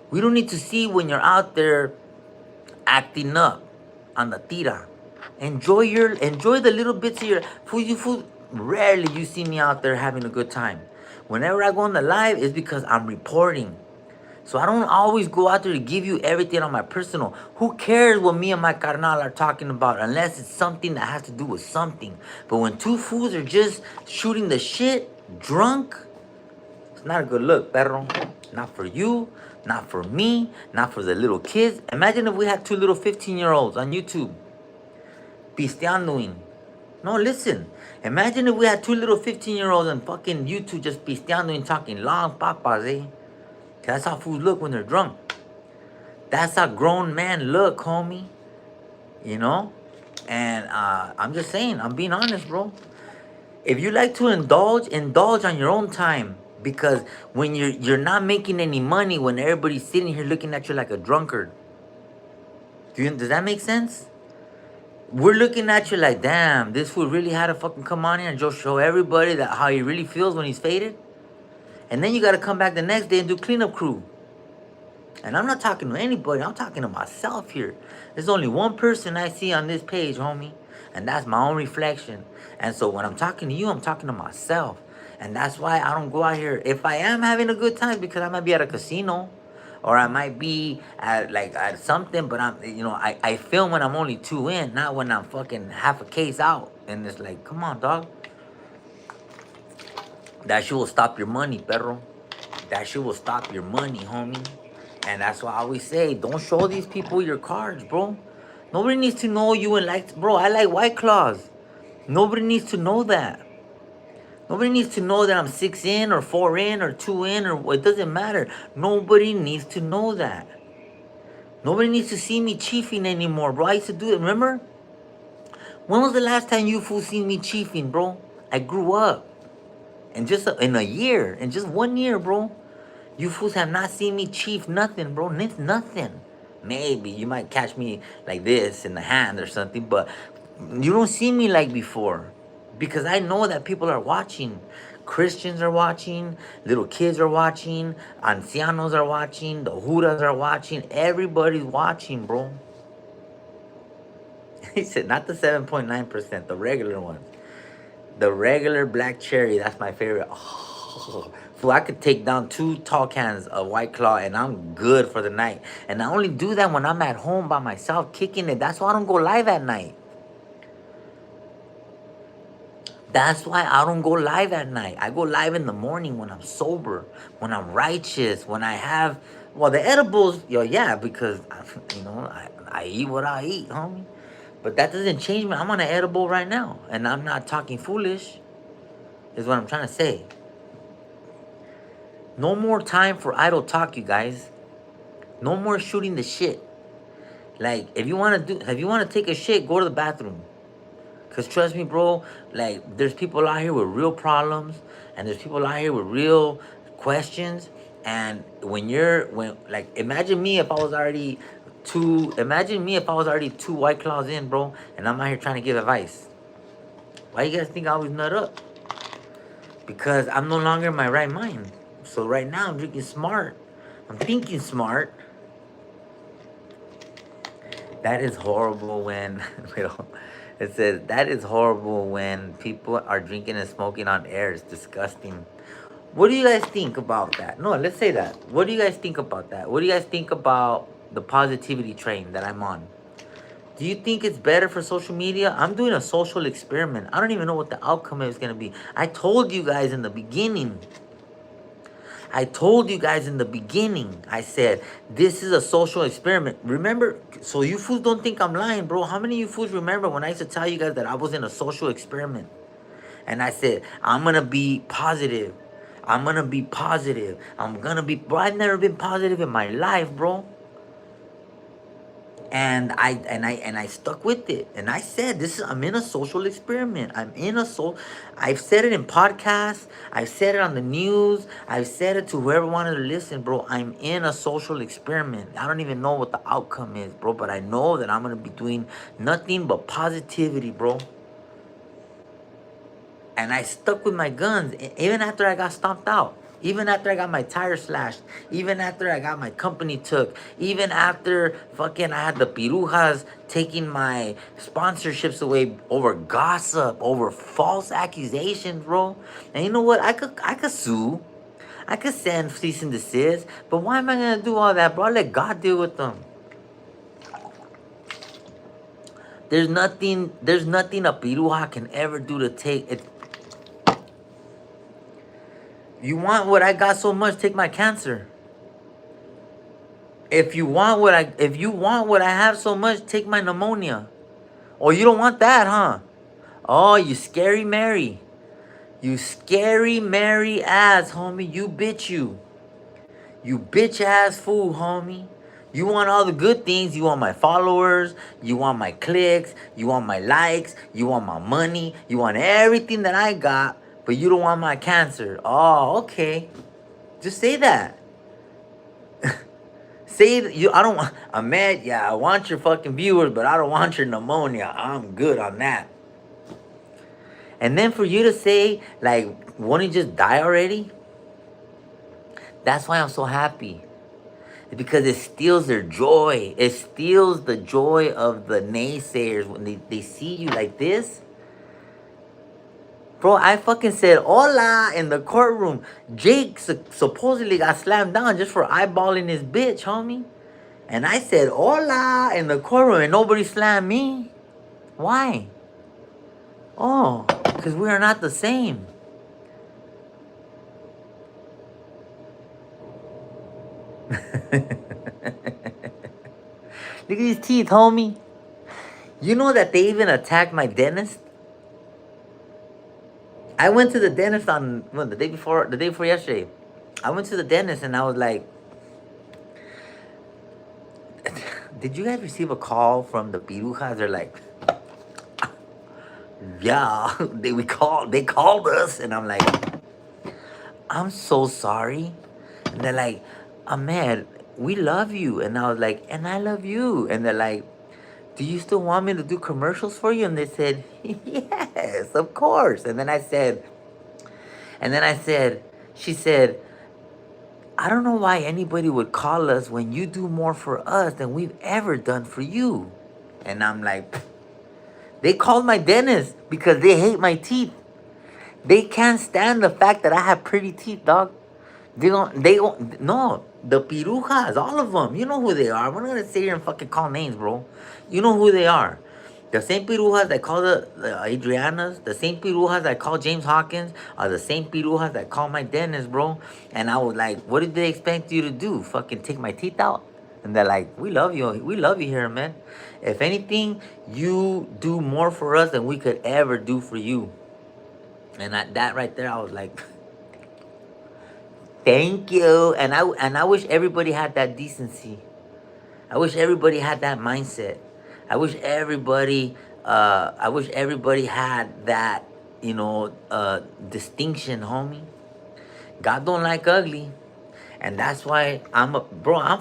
Speaker 1: when you're out there acting up on the tira. Enjoy the little bits of your food. Rarely you see me out there having a good time. Whenever I go on the live, it's because I'm reporting. So I don't always go out there to give you everything on my personal. Who cares what me and my carnal are talking about unless it's something that has to do with something. But when two fools are just shooting the shit, drunk, it's not a good look, perro. Not for you, not for me, not for the little kids. Imagine if we had two little 15-year-olds on YouTube pisteandoing. No, listen. Imagine if we had two little 15-year-olds on fucking YouTube just pisteandoing, talking long papas, eh? That's how fools look when they're drunk. That's how grown men look, homie. You know? And I'm just saying, I'm being honest, bro. If you like to indulge on your own time. Because when you're not making any money, when everybody's sitting here looking at you like a drunkard. Does that make sense? We're looking at you like, damn, this fool really had to fucking come on here and just show everybody that how he really feels when he's faded. And then you got to come back the next day and do cleanup crew. And I'm not talking to anybody. I'm talking to myself here. There's only one person I see on this page, homie. And that's my own reflection. And so when I'm talking to you, I'm talking to myself. And that's why I don't go out here. If I am having a good time, because I might be at a casino, or I might be at like at something, but I film when I'm only 2 in, not when I'm fucking half a case out. And it's like, come on, dog. That shit will stop your money, perro. That shit will stop your money, homie. And that's why I always say, don't show these people your cards, bro. Nobody needs to know you and like, bro, I like White Claws. Nobody needs to know that. Nobody needs to know that I'm 6 in or 4 in or 2 in or it doesn't matter. Nobody needs to know that. Nobody needs to see me chiefing anymore, bro. I used to do it, remember? When was the last time you fools seen me chiefing, bro? I grew up. And just in a year, in just 1 year, bro. You fools have not seen me chief nothing, bro. Nothing. Maybe you might catch me like this in the hand or something, but you don't see me like before. Because I know that people are watching. Christians are watching, little kids are watching, ancianos are watching, the juras are watching, everybody's watching, bro. He said, not the 7.9%, the regular ones. The regular black cherry, that's my favorite. Oh, fool, I could take down 2 tall cans of White Claw and I'm good for the night. And I only do that when I'm at home by myself kicking it. That's why I don't go live at night. That's why I don't go live at night. I go live in the morning when I'm sober, when I'm righteous, when I have, well, the edibles, yeah, because, I eat what I eat, homie. But that doesn't change me. I'm on an edible right now, and I'm not talking foolish, is what I'm trying to say. No more time for idle talk, you guys. No more shooting the shit. Like, if you want to take a shit, go to the bathroom. Because trust me, bro, like, there's people out here with real problems, and there's people out here with real questions. And imagine me if I was already two White Claws in, bro, and I'm out here trying to give advice. Why you guys think I always nut up? Because I'm no longer in my right mind. So right now I'm drinking smart. I'm thinking smart. That is horrible when it says that is horrible when people are drinking and smoking on air. It's disgusting. What do you guys think about that? No, let's say that. What do you guys think about that? What do you guys think about the positivity train that I'm on? Do you think it's better for social media? I'm doing a social experiment. I don't even know what the outcome is going to be. I told you guys in the beginning. I said, this is a social experiment. Remember, so you fools don't think I'm lying, bro. How many of you fools remember when I used to tell you guys that I was in a social experiment? And I said, I'm going to be positive. Bro, I've never been positive in my life, bro. And I stuck with it. And I said, I'm in a social experiment. I've said it in podcasts. I've said it on the news. I've said it to whoever wanted to listen, bro. I'm in a social experiment. I don't even know what the outcome is, bro. But I know that I'm going to be doing nothing but positivity, bro. And I stuck with my guns, even after I got stomped out. Even after I got my tire slashed. Even after I got my company took. Even after fucking I had the pirujas taking my sponsorships away over gossip, over false accusations, bro. And you know what? I could sue. I could send cease and desist. But why am I going to do all that, bro? I'll let God deal with them. There's nothing a piruja can ever do to take it. You want what I got so much, take my cancer. If you want what I have so much, take my pneumonia. Oh, you don't want that, huh? Oh, you scary Mary. You scary Mary ass, homie. You bitch you. You bitch ass fool, homie. You want all the good things. You want my followers. You want my clicks. You want my likes. You want my money. You want everything that I got. But you don't want my cancer. Oh, okay. Just say that. Say that I don't want. Ahmed, yeah, I want your fucking viewers, but I don't want your pneumonia. I'm good on that. And then for you to say, like, won't you just die already? That's why I'm so happy. It's because it steals their joy. It steals the joy of the naysayers when they see you like this. Bro, I fucking said hola in the courtroom. Jake supposedly got slammed down just for eyeballing his bitch, homie. And I said hola in the courtroom and nobody slammed me. Why? Oh, because we are not the same. Look at these teeth, homie. You know that they even attacked my dentist? I went to the dentist on the day before yesterday. I went to the dentist and I was like, did you guys receive a call from the pirujas? They're like, yeah, they called us. And I'm like, I'm so sorry. And they're like, Ahmed, we love you. And I was like, and I love you. And they're like, do you still want me to do commercials for you? And they said, yes, of course. And then I said, she said, I don't know why anybody would call us when you do more for us than we've ever done for you. And I'm like, they called my dentist because they hate my teeth. They can't stand the fact that I have pretty teeth, dog. No, the pirujas, all of them. You know who they are. We're not gonna sit here and fucking call names, bro. You know who they are. The same pirujas that call the Adrianas, the same pirujas that call James Hawkins, are the same pirujas that call my dentist, bro. And I was like, what did they expect you to do? Fucking take my teeth out? And they're like, we love you. We love you here, man. If anything, you do more for us than we could ever do for you. And that right there, I was like, thank you. And I wish everybody had that decency. I wish everybody had that mindset. I wish everybody had that, distinction, homie. God don't like ugly. And that's why I'm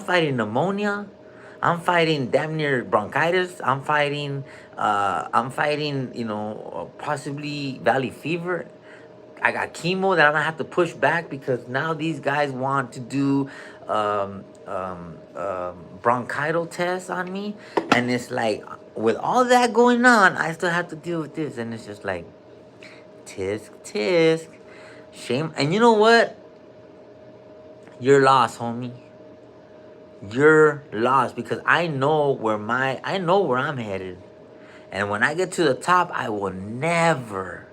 Speaker 1: fighting pneumonia. I'm fighting damn near bronchitis. I'm fighting, possibly valley fever. I got chemo that I'm gonna have to push back because now these guys want to do bronchital tests on me, and it's like with all that going on, I still have to deal with this, and it's just like tisk tisk, shame. And you know what? You're lost, homie. You're lost because I know where I'm headed, and when I get to the top, I will never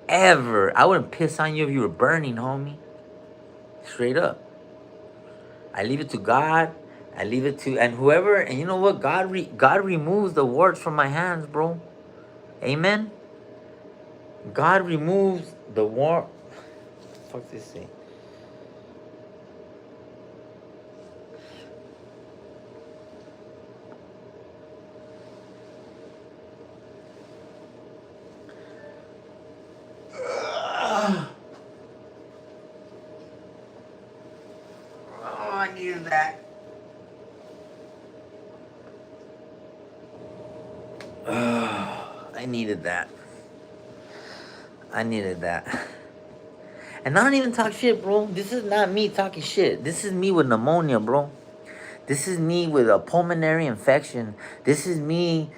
Speaker 1: ever. I wouldn't piss on you if you were burning, homie. Straight up. I leave it to God. I leave it to and whoever. And you know what? God removes the warts from my hands, bro. Amen. God removes the wart. Fuck this thing. Oh, I needed that. I needed that. I needed that. And I don't even talk shit, bro. This is not me talking shit. This is me with pneumonia, bro. This is me with a pulmonary infection. This is me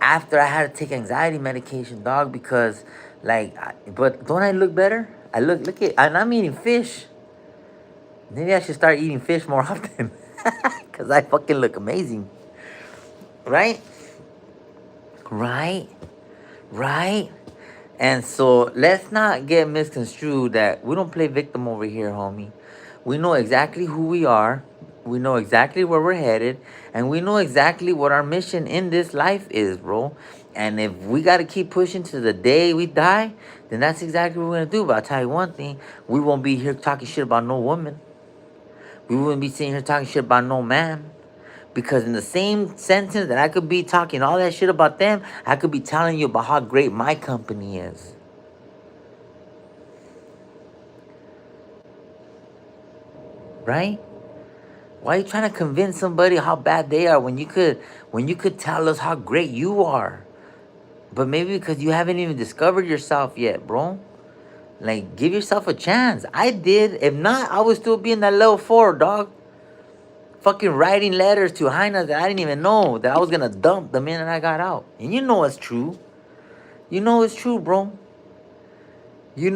Speaker 1: after I had to take anxiety medication, dog, because, but don't I look better? And I'm eating fish. Maybe I should start eating fish more often. Because I fucking look amazing. Right? Right? Right? And so let's not get misconstrued that we don't play victim over here, homie. We know exactly who we are. We know exactly where we're headed. And we know exactly what our mission in this life is, bro. And if we got to keep pushing to the day we die, then that's exactly what we're going to do. But I'll tell you one thing. We won't be here talking shit about no woman. We wouldn't be sitting here talking shit about no man. Because in the same sentence that I could be talking all that shit about them, I could be telling you about how great my company is. Right? Why are you trying to convince somebody how bad they are when you could tell us how great you are? But maybe because you haven't even discovered yourself yet, bro. Like, give yourself a chance. I did. If not, I would still be in that level 4, dog. fucking writing letters to Hainas that I didn't even know that I was gonna dump the minute I got out. And you know it's true. You know it's true, bro. You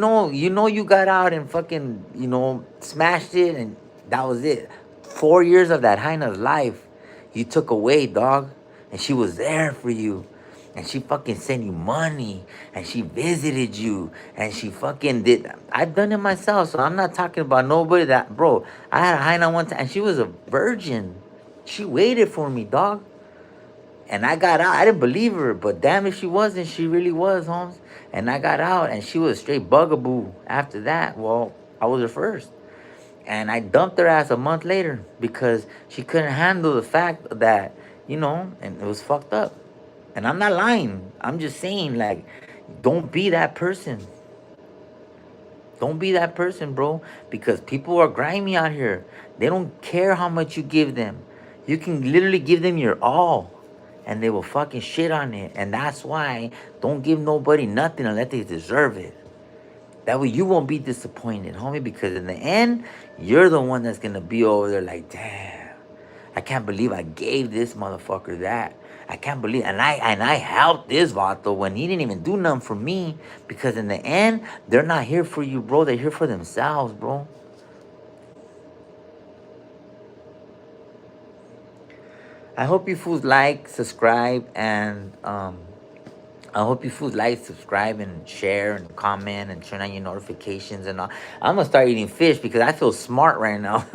Speaker 1: got out and fucking, smashed it, and that was it. 4 years of that Haina's life, you took away, dog. And she was there for you. And she fucking sent you money. And she visited you. And she fucking did. I've done it myself, so I'm not talking about nobody that, bro. I had a Haina one time, and she was a virgin. She waited for me, dog. And I got out. I didn't believe her, but damn if she wasn't, she really was, Holmes. And I got out, and she was a straight bugaboo. After that, well, I was her first. And I dumped her ass a month later because she couldn't handle the fact that, and it was fucked up. And I'm not lying. I'm just saying, like, don't be that person. Don't be that person, bro. Because people are grimy out here. They don't care how much you give them. You can literally give them your all, and they will fucking shit on it. And that's why don't give nobody nothing unless they deserve it. That way you won't be disappointed, homie, because in the end, you're the one that's gonna be over there like, damn, I can't believe I gave this motherfucker that. I can't believe, and I helped this vato when he didn't even do nothing for me. Because in the end, they're not here for you, bro. They're here for themselves, bro. I hope you fools like, subscribe, and I hope you fools like, subscribe, and share, and comment, and turn on your notifications and all. I'm gonna start eating fish because I feel smart right now.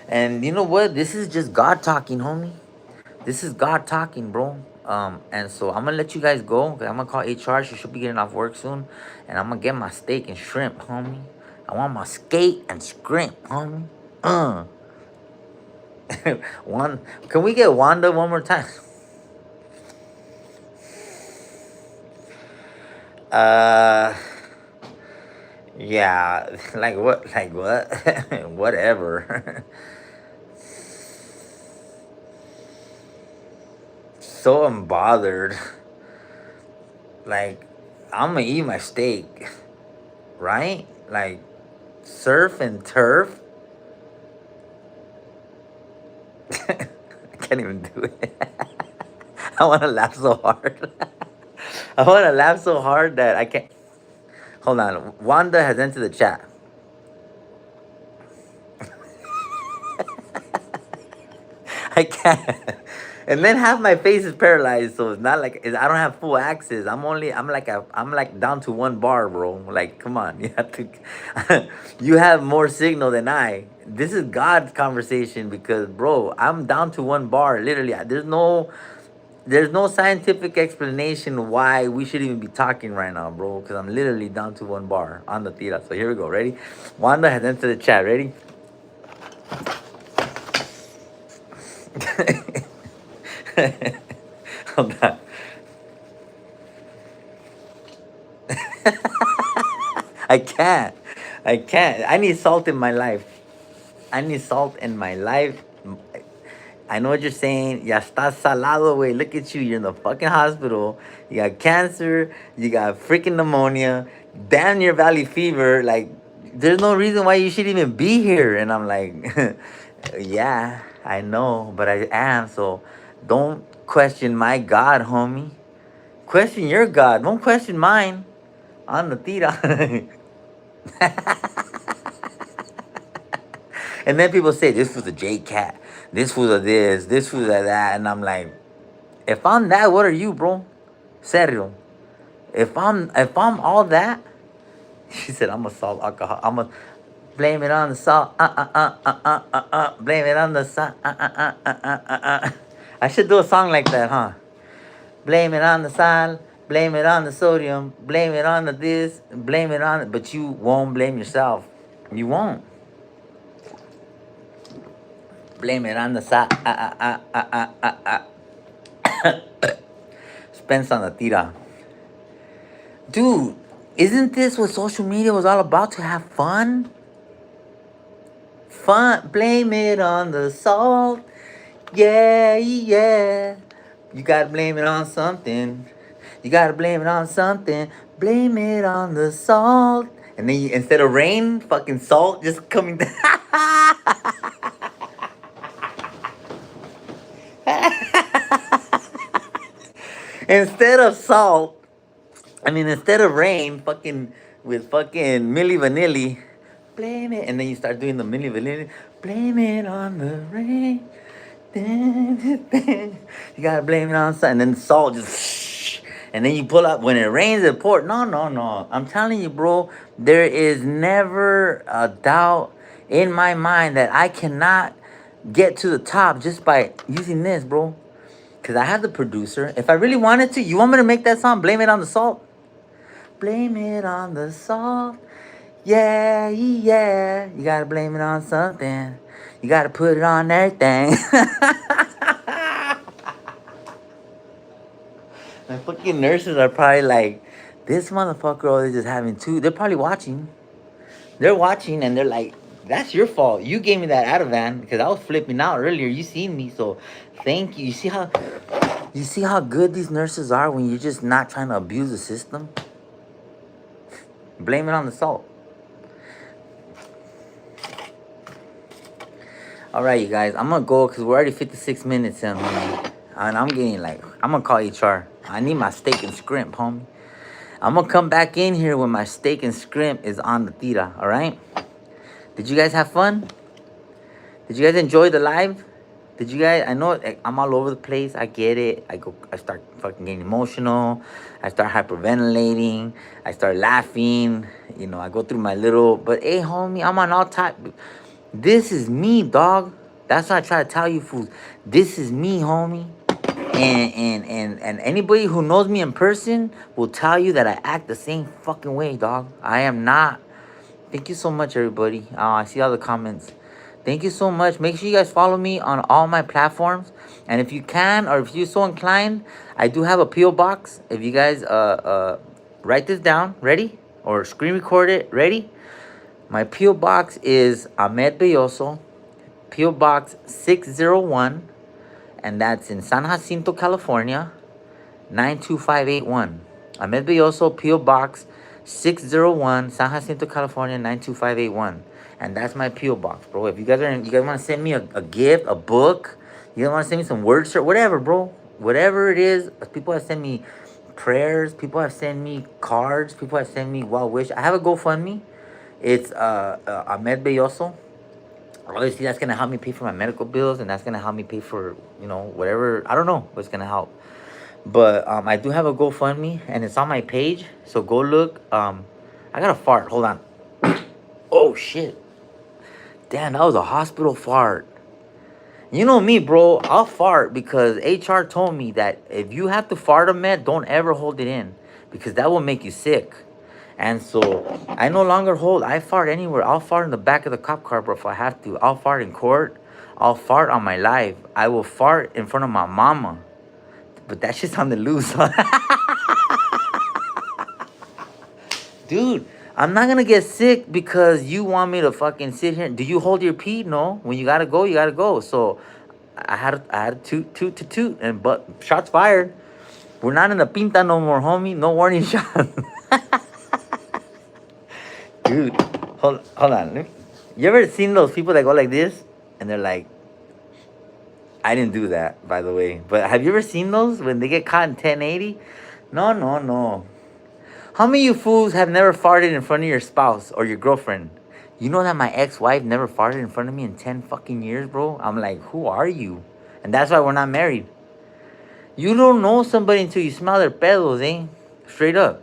Speaker 1: And you know what? This is just God talking, homie. This is God talking, bro. And so I'm gonna let you guys go. I'm gonna call HR. She should be getting off work soon, and I'm gonna get my steak and shrimp, homie. I want my skate and shrimp, homie. Uh. One. Can we get Wanda one more time? Uh. Yeah. Like what? Like what? Whatever. So unbothered. Like, I'm gonna eat my steak, right? Like, surf and turf. I can't even do it. I want to laugh so hard. I want to laugh so hard that I can't. Hold on. Wanda has entered the chat. I can't. And then half my face is paralyzed, so it's not like I don't have full access. I'm like down to one bar, bro. Like, come on, you have to. You have more signal than I. This is God's conversation because, bro, I'm down to one bar. Literally, there's no scientific explanation why we should even be talking right now, bro. Because I'm literally down to one bar on the tira. So here we go. Ready? Wanda has entered the chat. Ready? Hold on. I can't. I can't. I need salt in my life. I need salt in my life. I know what you're saying. Ya estás salado, way. Look at you. You're in the fucking hospital. You got cancer. You got freaking pneumonia. Damn near valley fever. Like, there's no reason why you should even be here. And I'm like, yeah, I know, but I am. So don't question my God, homie. Question your God. Don't question mine. On the tira. And then people say, this was a J Cat. This was a this. This was a that. And I'm like, if I'm that, what are you, bro? Serio. If I'm all that, she said, I'm a salt alcohol. I'm a blame it on the salt. Blame it on the salt. I should do a song like that, huh? Blame it on the salt. Blame it on the sodium. Blame it on the this. Blame it on it. But you won't blame yourself. You won't. Blame it on the salt. Spence on the tira. Dude, isn't this what social media was all about? To have fun? Fun. Blame it on the salt. Yeah, yeah. You gotta blame it on something. You gotta blame it on something. Blame it on the salt. And then instead of rain, fucking salt just coming down. Instead of salt, instead of rain, fucking with fucking Milli Vanilli, blame it, and then you start doing the Milli Vanilli, blame it on the rain. You gotta blame it on something, and then salt just, and then you pull up when it rains. It pour. No, no, no. I'm telling you, bro. There is never a doubt in my mind that I cannot get to the top just by using this, bro. Cause I have the producer. If I really wanted to, you want me to make that song? Blame it on the salt. Blame it on the salt. Yeah, yeah. You gotta blame it on something. You gotta put it on everything. My fucking nurses are probably like, this motherfucker always just having two. They're probably watching. They're watching and they're like, that's your fault. You gave me that Ativan because I was flipping out earlier. You seen me, so thank you. You see how good these nurses are when you're just not trying to abuse the system? Blame it on the salt. All right, you guys, I'm gonna go because we're already 56 minutes in, homie. And I'm getting like, I'm gonna call HR. I need my steak and scrimp, homie. I'm gonna come back in here when my steak and scrimp is on the tira, all right? Did you guys have fun? Did you guys enjoy the live? Did you guys, I know I'm all over the place. I get it. I start fucking getting emotional. I start hyperventilating. I start laughing. You know, I go through my little, but hey, homie, I'm on all type. This is me, dog. That's what I try to tell you fools. This is me, homie. And anybody who knows me in person will tell you that I act the same fucking way, dog. I am not. Thank you so much, everybody. I see all the comments. Thank you so much. Make sure you guys follow me on all my platforms. And if you can, or if you're so inclined, I do have a P.O. box. If you guys write this down, ready? Or screen record it, ready? My P.O. box is Ahmed Belloso, P.O. Box 601, and that's in San Jacinto, California, 92581. Ahmed Belloso, P.O. Box 601, San Jacinto, California, 92581. And that's my P.O. box, bro. If you guys want to send me a gift, a book, you guys want to send me some word shirt, whatever, bro. Whatever it is, people have sent me prayers, people have sent me cards, people have sent me well wish. I have a GoFundMe. It's Ahmed Belloso. Obviously, that's gonna help me pay for my medical bills, and that's gonna help me pay for, you know, whatever. I don't know what's gonna help. But I do have a GoFundMe, and it's on my page. So go look. I got a fart. Hold on. Oh shit. Damn, that was a hospital fart. You know me, bro. I'll fart because HR told me that if you have to fart a med, don't ever hold it in because that will make you sick. And so I no longer I fart anywhere. I'll fart in the back of the cop car, bro, if I have to. I'll fart in court. I'll fart on my live. I will fart in front of my mama. But that shit's on the loose. Dude, I'm not gonna get sick because you want me to fucking sit here. Do you hold your pee? No. When you gotta go, you gotta go. So I had toot, and but shots fired. We're not in the pinta no more, homie. No warning shot. Dude, hold on. You ever seen those people that go like this? And they're like, I didn't do that, by the way. But have you ever seen those when they get caught in 1080? No. How many of you fools have never farted in front of your spouse or your girlfriend? You know that my ex-wife never farted in front of me in 10 fucking years, bro? I'm like, who are you? And that's why we're not married. You don't know somebody until you smell their pedos, eh? Straight up.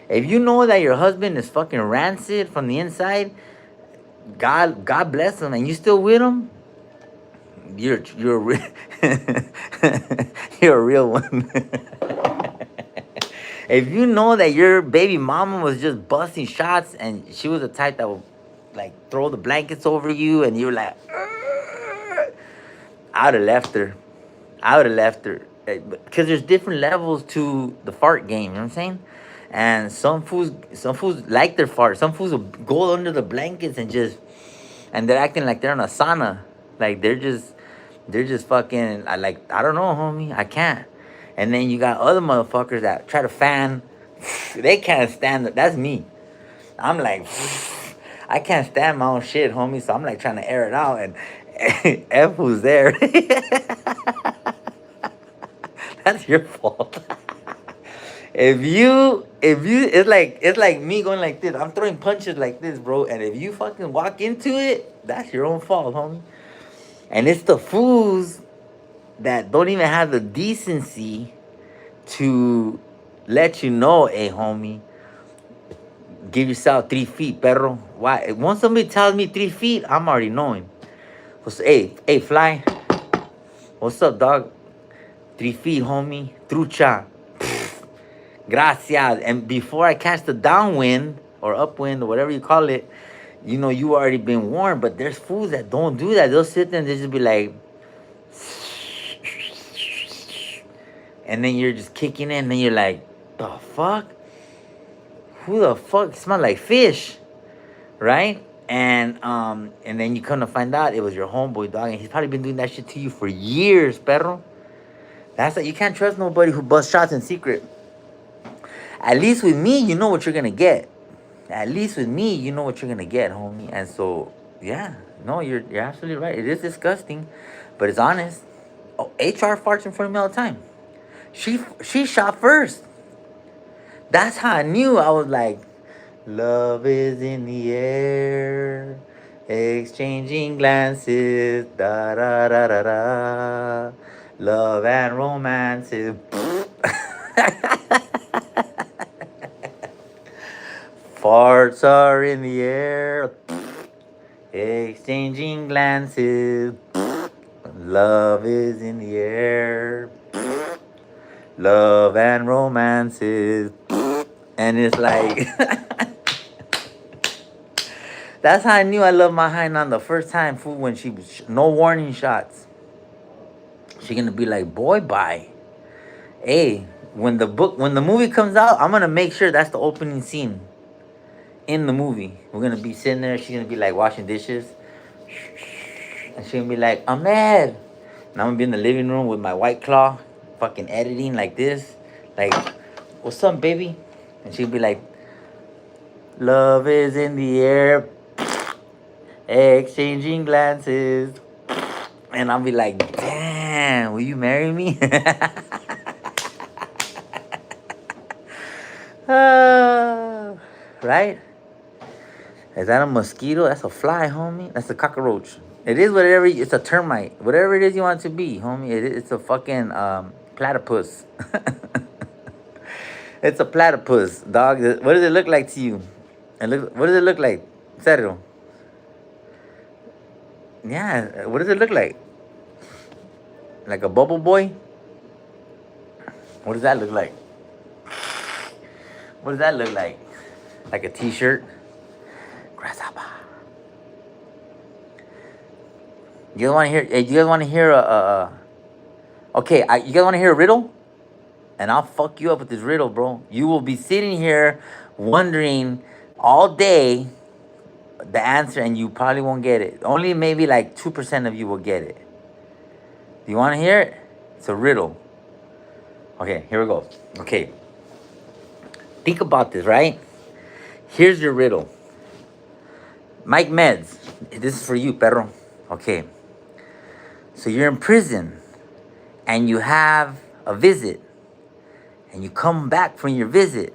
Speaker 1: If you know that your husband is fucking rancid from the inside, God bless him, and you still with him, you're you're a real one. If you know that your baby mama was just busting shots and she was the type that would like throw the blankets over you and you were like, "Argh," I would have left her. Because there's different levels to the fart game, you know what I'm saying? And some fools like their fart. Some fools will go under the blankets and they're acting like they're in a sauna. Like they're just fucking, I don't know, homie. I can't. And then you got other motherfuckers that try to fan. They can't stand it. That's me. I'm like, I can't stand my own shit, homie. So I'm like trying to air it out. And F who's there. That's your fault. it's like me going like this. I'm throwing punches like this, bro. And if you fucking walk into it, that's your own fault, homie. And it's the fools that don't even have the decency to let you know, hey, homie, give yourself 3 feet, perro. Why? Once somebody tells me 3 feet, I'm already knowing. Hey, fly. What's up, dog? 3 feet, homie. Trucha. Gracias. And before I catch the downwind or upwind or whatever you call it, you know, you already been warned. But there's fools that don't do that. They'll sit there and they just be like, and then you're just kicking in, and then you're like, the fuck? Who the fuck smell like fish? Right? And then you come to find out it was your homeboy, dog, and he's probably been doing that shit to you for years, perro. That's like, you can't trust nobody who busts shots in secret. At least with me, you know what you're gonna get. At least with me, you know what you're gonna get, homie. And so, yeah, no, you're absolutely right. It is disgusting, but it's honest. Oh, HR farts in front of me all the time. She shot first. That's how I knew. I was like, love is in the air, exchanging glances, da da da da da. Love and romances. Farts are in the air, exchanging glances. Love is in the air, love and romances. And it's like, that's how I knew I loved my Hainan the first time, fool, when she was no warning shots. She gonna be like, boy, bye. Hey, when the movie comes out, I'm gonna make sure that's the opening scene in the movie. We're gonna be sitting there. She's gonna be like washing dishes, and she's gonna be like, Ahmed. And I'm gonna be in the living room with my White Claw, fucking editing like this, like, what's up, baby? And she'll be like, love is in the air, exchanging glances. And I'll be like, damn, will you marry me? Right? Is that a mosquito? That's a fly, homie. That's a cockroach. It is whatever. It's a termite. Whatever it is you want it to be, homie. It's a fucking platypus. It's a platypus, dog. What does it look like to you? What does it look like? Serio. Yeah. What does it look like? Like a bubble boy? What does that look like? What does that look like? Like a t-shirt? Grasshopper. You guys want to hear? Hey, you guys want to hear okay, you guys want to hear a riddle? And I'll fuck you up with this riddle, bro. You will be sitting here wondering all day the answer, and you probably won't get it. Only maybe like 2% of you will get it. Do you want to hear it? It's a riddle. Okay, here we go. Okay. Think about this, right? Here's your riddle. Mike Meds, this is for you, perro. Okay. So you're in prison and you have a visit, and you come back from your visit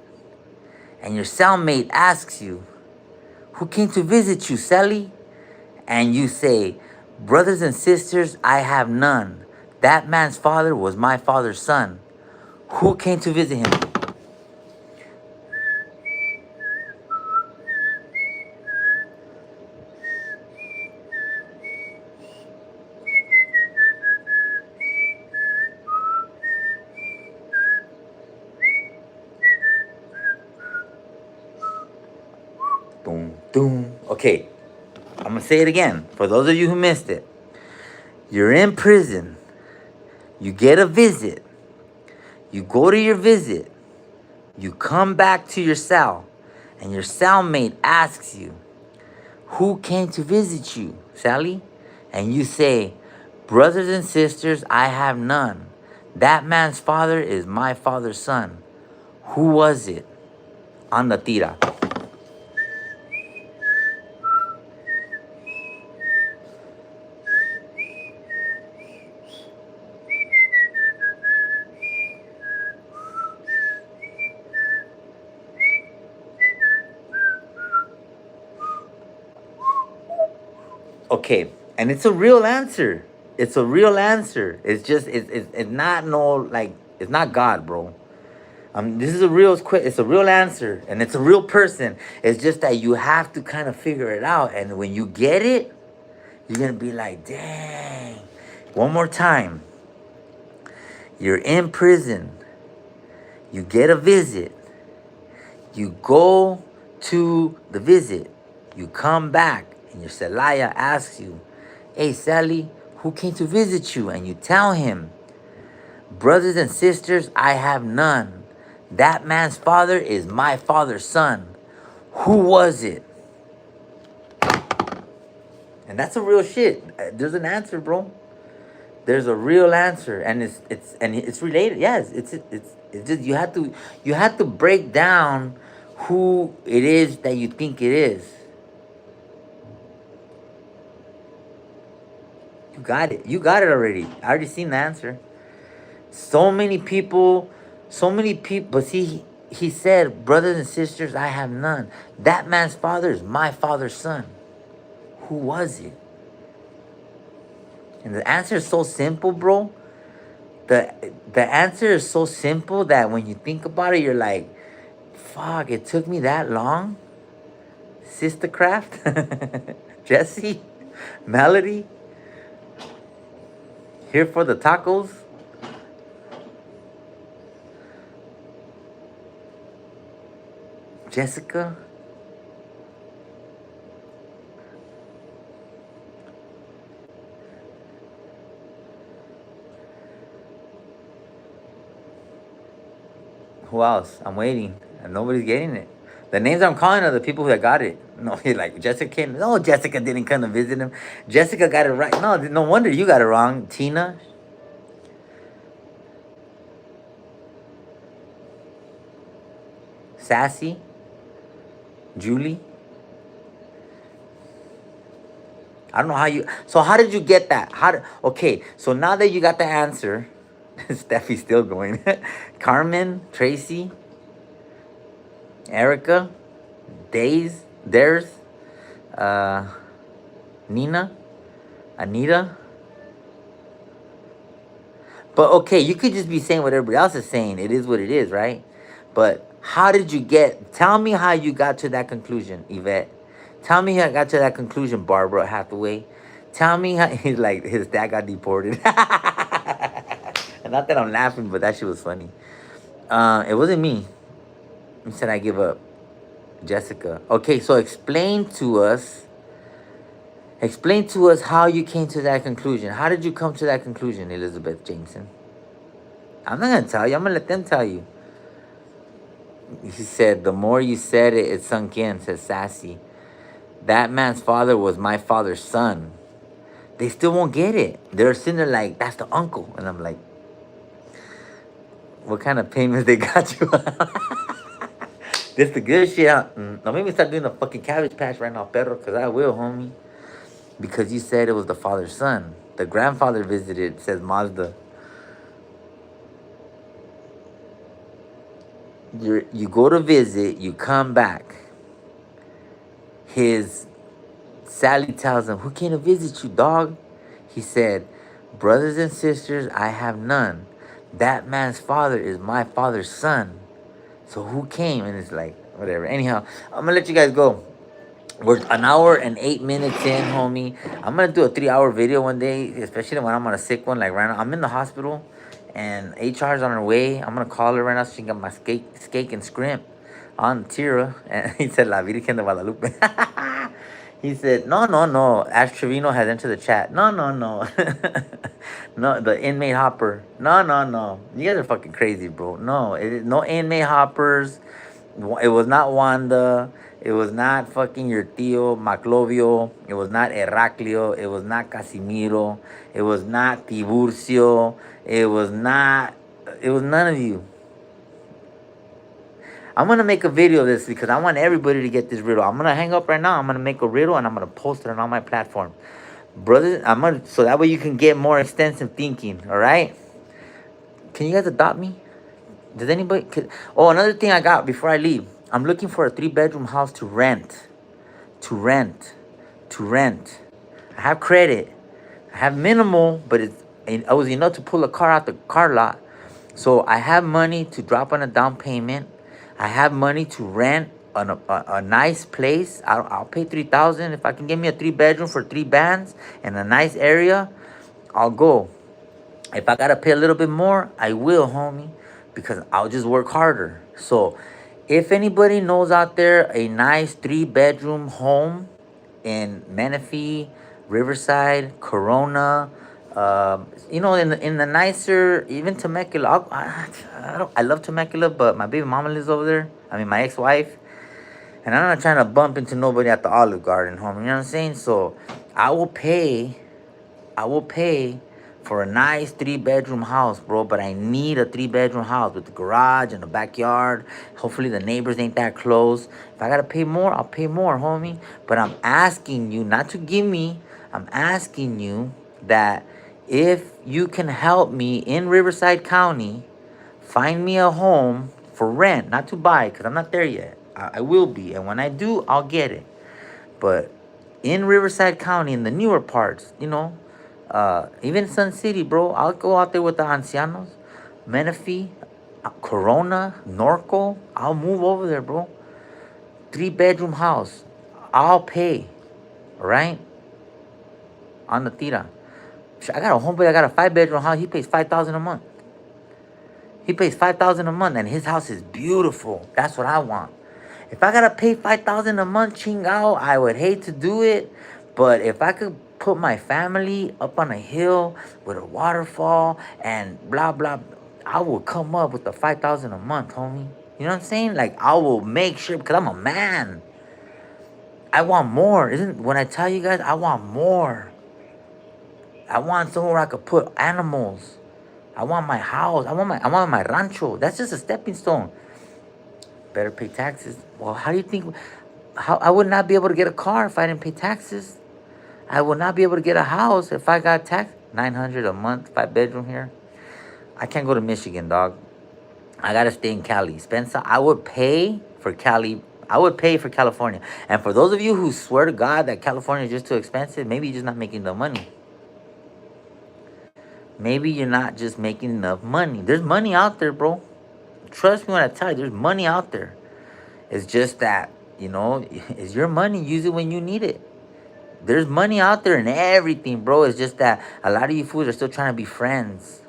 Speaker 1: and your cellmate asks you, who came to visit you, Sally? And you say, brothers and sisters, I have none. That man's father was my father's son. Who came to visit him? Boom, boom. Okay, I'm gonna say it again for those of you who missed it. You're in prison. You get a visit. You go to your visit. You come back to your cell, and your cellmate asks you, who came to visit you, Sally? And you say, brothers and sisters, I have none. That man's father is my father's son. Who was it? On the tira. Okay, and it's a real answer. It's a real answer. It's just it's not no like it's not God, bro. This is a real it's a real answer, and it's a real person. It's just that you have to kind of figure it out, and when you get it, you're gonna be like, dang. One more time. You're in prison. You get a visit. You go to the visit. You come back, and your Celaya asks you, hey, Sally, who came to visit you? And you tell him, brothers and sisters, I have none. That man's father is my father's son. Who was it? And that's a real shit. There's an answer, bro. There's a real answer, and it's related. Yes, it's just you have to break down who it is that you think it is. You got it. You got it already. I already seen the answer. So many people. But see, he said, brothers and sisters, I have none. That man's father is my father's son. Who was it? And the answer is so simple, bro. The the answer is so simple that when you think about it, you're like, fuck, it took me that long? Sister Craft? Jesse? Melody? Here for the tacos? Jessica? Who else? I'm waiting. And nobody's getting it. The names I'm calling are the people that got it. No, you're like, Jessica came. No, Jessica didn't come to visit him. Jessica got it right. No, no wonder you got it wrong. Tina? Sassy? Julie? I don't know how you. So how did you get that? Okay, so now that you got the answer, Steffi's still going. Carmen, Tracy, Erica, Dares, uh, Nina, Anita. But okay, you could just be saying what everybody else is saying. It is what it is, right? But how did you get? Tell me how you got to that conclusion, Yvette. Tell me how I got to that conclusion, Barbara Hathaway. Tell me how he's like his dad got deported. And not that I'm laughing, but that shit was funny. It wasn't me. He said I give up. Jessica. Okay, so explain to us how you came to that conclusion. How did you come to that conclusion, Elizabeth Jameson? I'm not gonna tell you. I'm gonna let them tell you. He said, the more you said it, it sunk in, says Sassy. That man's father was my father's son. They still won't get it. They're sitting there like, that's the uncle. And I'm like, what kind of payments they got you? This the good shit. Now maybe start doing the fucking cabbage patch right now, perro, because I will, homie. Because you said it was the father's son. The grandfather visited, says Mazda. You go to visit, you come back. Sally tells him, who came to visit you, dog? He said, brothers and sisters, I have none. That man's father is my father's son. So who came? And it's like, whatever. Anyhow, I'm gonna let you guys go. We're an hour and 8 minutes in, homie. I'm gonna do a 3-hour video one day, especially when I'm on a sick one. Like right now, I'm in the hospital, and HR's on her way. I'm gonna call her right now so she can get my steak and scrimp on tira. And he said, La Virgen de Guadalupe. He said, no, no, no. Ash Trevino has entered the chat. No, no, no. No, the inmate hopper. No, no, no. You guys are fucking crazy, bro. No, no inmate hoppers. It was not Wanda. It was not fucking your tío Maclovio. It was not Heraclio. It was not Casimiro. It was not Tiburcio. It was none of you. I'm going to make a video of this because I want everybody to get this riddle. I'm going to hang up right now. I'm going to make a riddle and I'm going to post it on all my platforms. Brothers, so that way you can get more extensive thinking, all right? Can you guys adopt me? Does anybody... another thing I got before I leave. I'm looking for a 3-bedroom house to rent. I I have credit. I have minimal, but I was enough to pull a car out the car lot. So I have money to drop on a down payment. I have money to rent a nice place. I'll pay 3,000 if I can give me a 3 bedroom for 3 bands and a nice area. I'll go. If I gotta pay a little bit more, I will, homie, because I'll just work harder. So, if anybody knows out there a nice 3 bedroom home in Menifee, Riverside, Corona, in the nicer, even Temecula. I love Temecula, but my baby mama lives over there. I mean, my ex-wife, and I'm not trying to bump into nobody at the Olive Garden, homie. You know what I'm saying? So, I will pay I will pay for a nice 3 bedroom house, bro. But I need a 3 bedroom house with the garage and the backyard. Hopefully the neighbors ain't that close. If I gotta pay more, I'll pay more, homie. But I'm asking you not to give me. I'm asking you that if you can help me in Riverside County, find me a home for rent, not to buy, because I'm not there yet. I will be. And when I do, I'll get it. But in Riverside County, in the newer parts, even Sun City, bro, I'll go out there with the ancianos, Menifee, Corona, Norco. I'll move over there, bro. 3 bedroom house. I'll pay, right? On the tira. I got a homeboy that got a 5 bedroom house. He pays 5,000 a month. He pays 5,000 a month, and his house is beautiful. That's what I want. If I gotta pay 5,000 a month, chingao, I would hate to do it. But if I could put my family up on a hill with a waterfall and blah blah, I will come up with the 5,000 a month, homie. You know what I'm saying? Like I will make sure because I'm a man. I want more. Isn't when I tell you guys I want more. I want somewhere I could put animals. I want my house. I want my rancho. That's just a stepping stone. Better pay taxes. Well, how do you think? How I would not be able to get a car if I didn't pay taxes. I would not be able to get a house if I got taxed. 900 a month, 5 bedroom here. I can't go to Michigan, dog. I gotta stay in Cali. Spencer, I would pay for Cali. I would pay for California. And for those of you who swear to God that California is just too expensive, maybe you're just not making the money. Maybe you're not just making enough money. There's money out there, bro. Trust me when I tell you, there's money out there. It's just that, it's your money. Use it when you need it. There's money out there and everything, bro. It's just that a lot of you fools are still trying to be friends.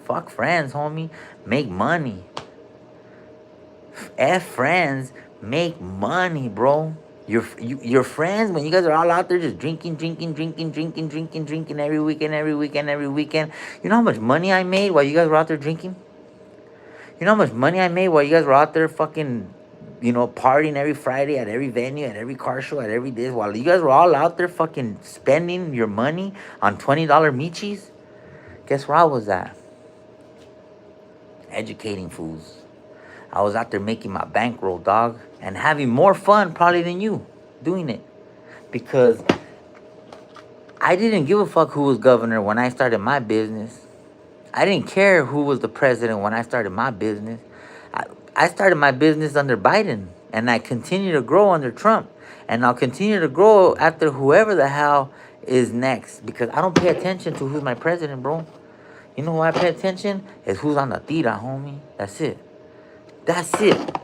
Speaker 1: Fuck friends, homie. Make money. F friends. Make money, bro. Your friends, when you guys are all out there just drinking every weekend. You know how much money I made while you guys were out there drinking? You know how much money I made while you guys were out there fucking, partying every Friday at every venue, at every car show, at every this, while you guys were all out there fucking spending your money on $20 michis? Guess where I was at? Educating fools. I was out there making my bankroll, dog, and having more fun probably than you doing it. Because I didn't give a fuck who was governor when I started my business. I didn't care who was the president when I started my business. I started my business under Biden, and I continue to grow under Trump. And I'll continue to grow after whoever the hell is next. Because I don't pay attention to who's my president, bro. You know who I pay attention? Is who's on the tira, homie. That's it. That's it.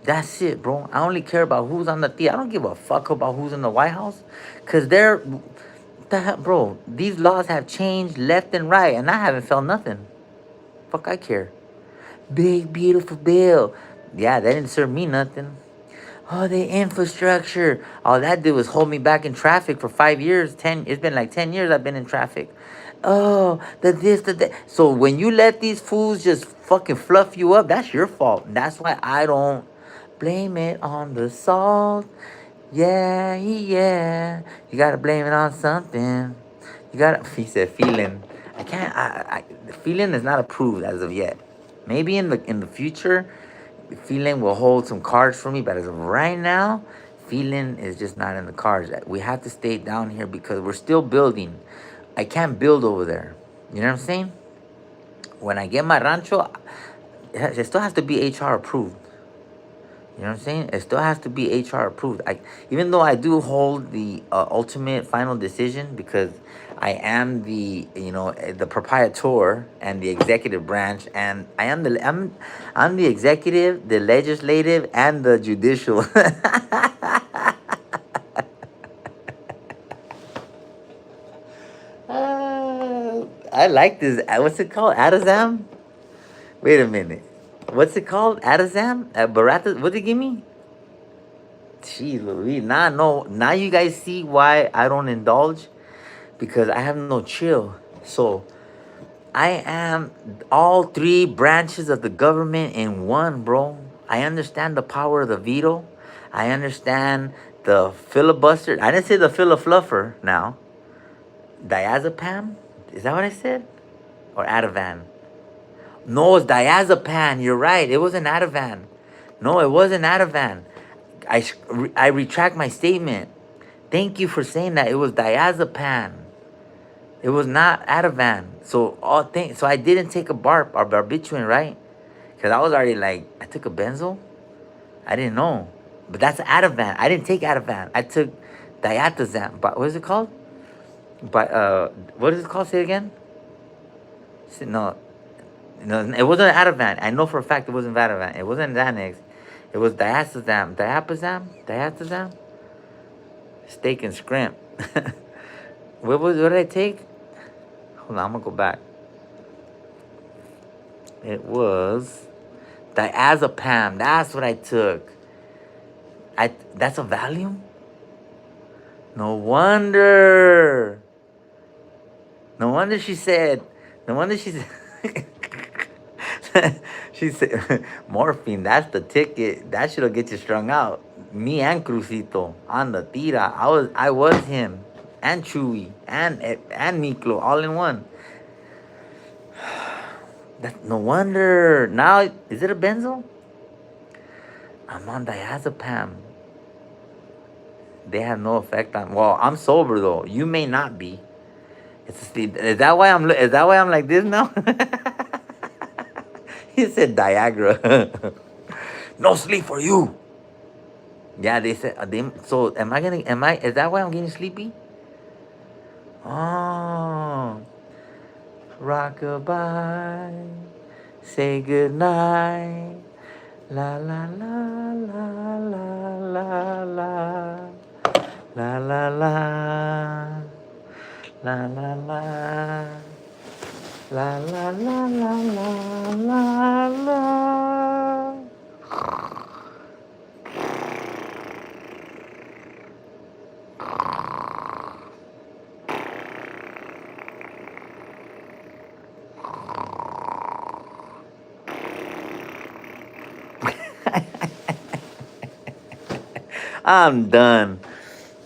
Speaker 1: That's it, bro. I only care about who's on the tira. I don't give a fuck about who's in the White House. Because bro, these laws have changed left and right, and I haven't felt nothing. Fuck, I care. Big, beautiful bill. Yeah, that didn't serve me nothing. Oh, the infrastructure. All that did was hold me back in traffic for 5 years. It's been like 10 years I've been in traffic. Oh, the this, the that. So when you let these fools just fucking fluff you up, that's your fault. That's why I don't blame it on the salt. Yeah, yeah. You gotta blame it on something. He said feeling. I can't, the feeling is not approved as of yet. Maybe in the future, the feeling will hold some cards for me, but as of right now, feeling is just not in the cards. We have to stay down here because we're still building. I can't build over there. You know what I'm saying? When I get my rancho, it still has to be HR approved. You know what I'm saying? It still has to be HR approved. Even though I do hold the ultimate final decision because I am the the proprietor and the executive branch, and I'm the executive, the legislative, and the judicial. I like this. What's it called? Adazam? Wait a minute. What's it called? Adazam? Barata? What did it give me? Jeez Louise. Nah, no. Now you guys see why I don't indulge? Because I have no chill. So I am all three branches of the government in one, bro. I understand the power of the veto. I understand the filibuster. I didn't say the filifluffer now. Diazepam? Is that what I said? Or Ativan? No, it's diazepam. You're right. It wasn't Ativan. No, it wasn't Ativan. I retract my statement. Thank you for saying that. It was diazepam. It was not Ativan. So I didn't take a barb or barbiturate, right? Because I was already like, I took a benzo. I didn't know. But that's Ativan. I didn't take Ativan. I took diatazam. But what is it called? But what is it called? Say it again. No, no, it wasn't Ativan. I know for a fact it wasn't Ativan. It wasn't Xanax. It was diazepam. Diazepam. Steak and scrimp. What did I take? Hold on, I'm gonna go back. It was diazepam. That's what I took. That's a Valium? No wonder. No wonder she said. No wonder she said. She said morphine. That's the ticket. That shit'll get you strung out. Me and Crucito on the tira. I was him and Chewy and Miklo all in one. No wonder. Now is it a benzo? I'm on diazepam. They have no effect on. Well, I'm sober though. You may not be. It's a sleep. Is that why I'm? Is that why I'm like this now? He said Diagra. No sleep for you. Yeah, they said. So am I gonna? Am I? Is that why I'm getting sleepy? Oh, rockabye. Say good night. La la la la la la la la la la. La la la la la la la la la. I'm done.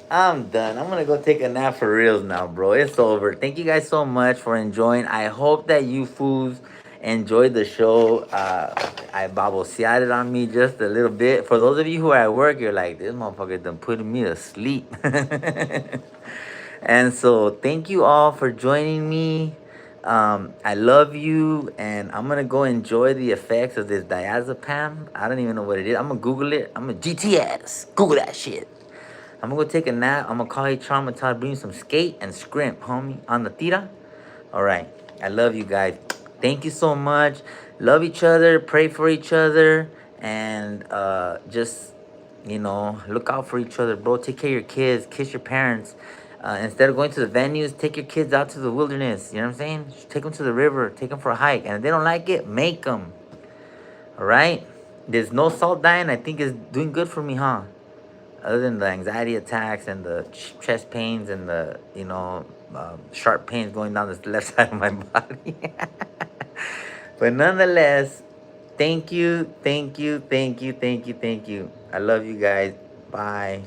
Speaker 1: I'm done. I'm gonna go take a nap for reals now, bro. It's over. Thank you guys so much for enjoying. I hope that you fools enjoyed the show. I baboseated on me just a little bit. For those of you who are at work, you're like, this motherfucker done putting me to sleep. And so thank you all for joining me. I love you, and I'm gonna go enjoy the effects of this diazepam. I don't even know what it is. I'm gonna Google it. I'm gonna GTS. Google that shit. I'm gonna go take a nap. I'm gonna call you traumatized, bring you some skate and scrimp, homie, on the tira. All right. I love you guys. Thank you so much. Love each other. Pray for each other. And just, look out for each other, bro. Take care of your kids. Kiss your parents. Instead of going to the venues, take your kids out to the wilderness. You know what I'm saying? Take them to the river. Take them for a hike. And if they don't like it, make them. All right? There's no salt diet. I think it's doing good for me, huh? Other than the anxiety attacks and the chest pains and the sharp pains going down the left side of my body. But nonetheless, thank you. I love you guys. Bye.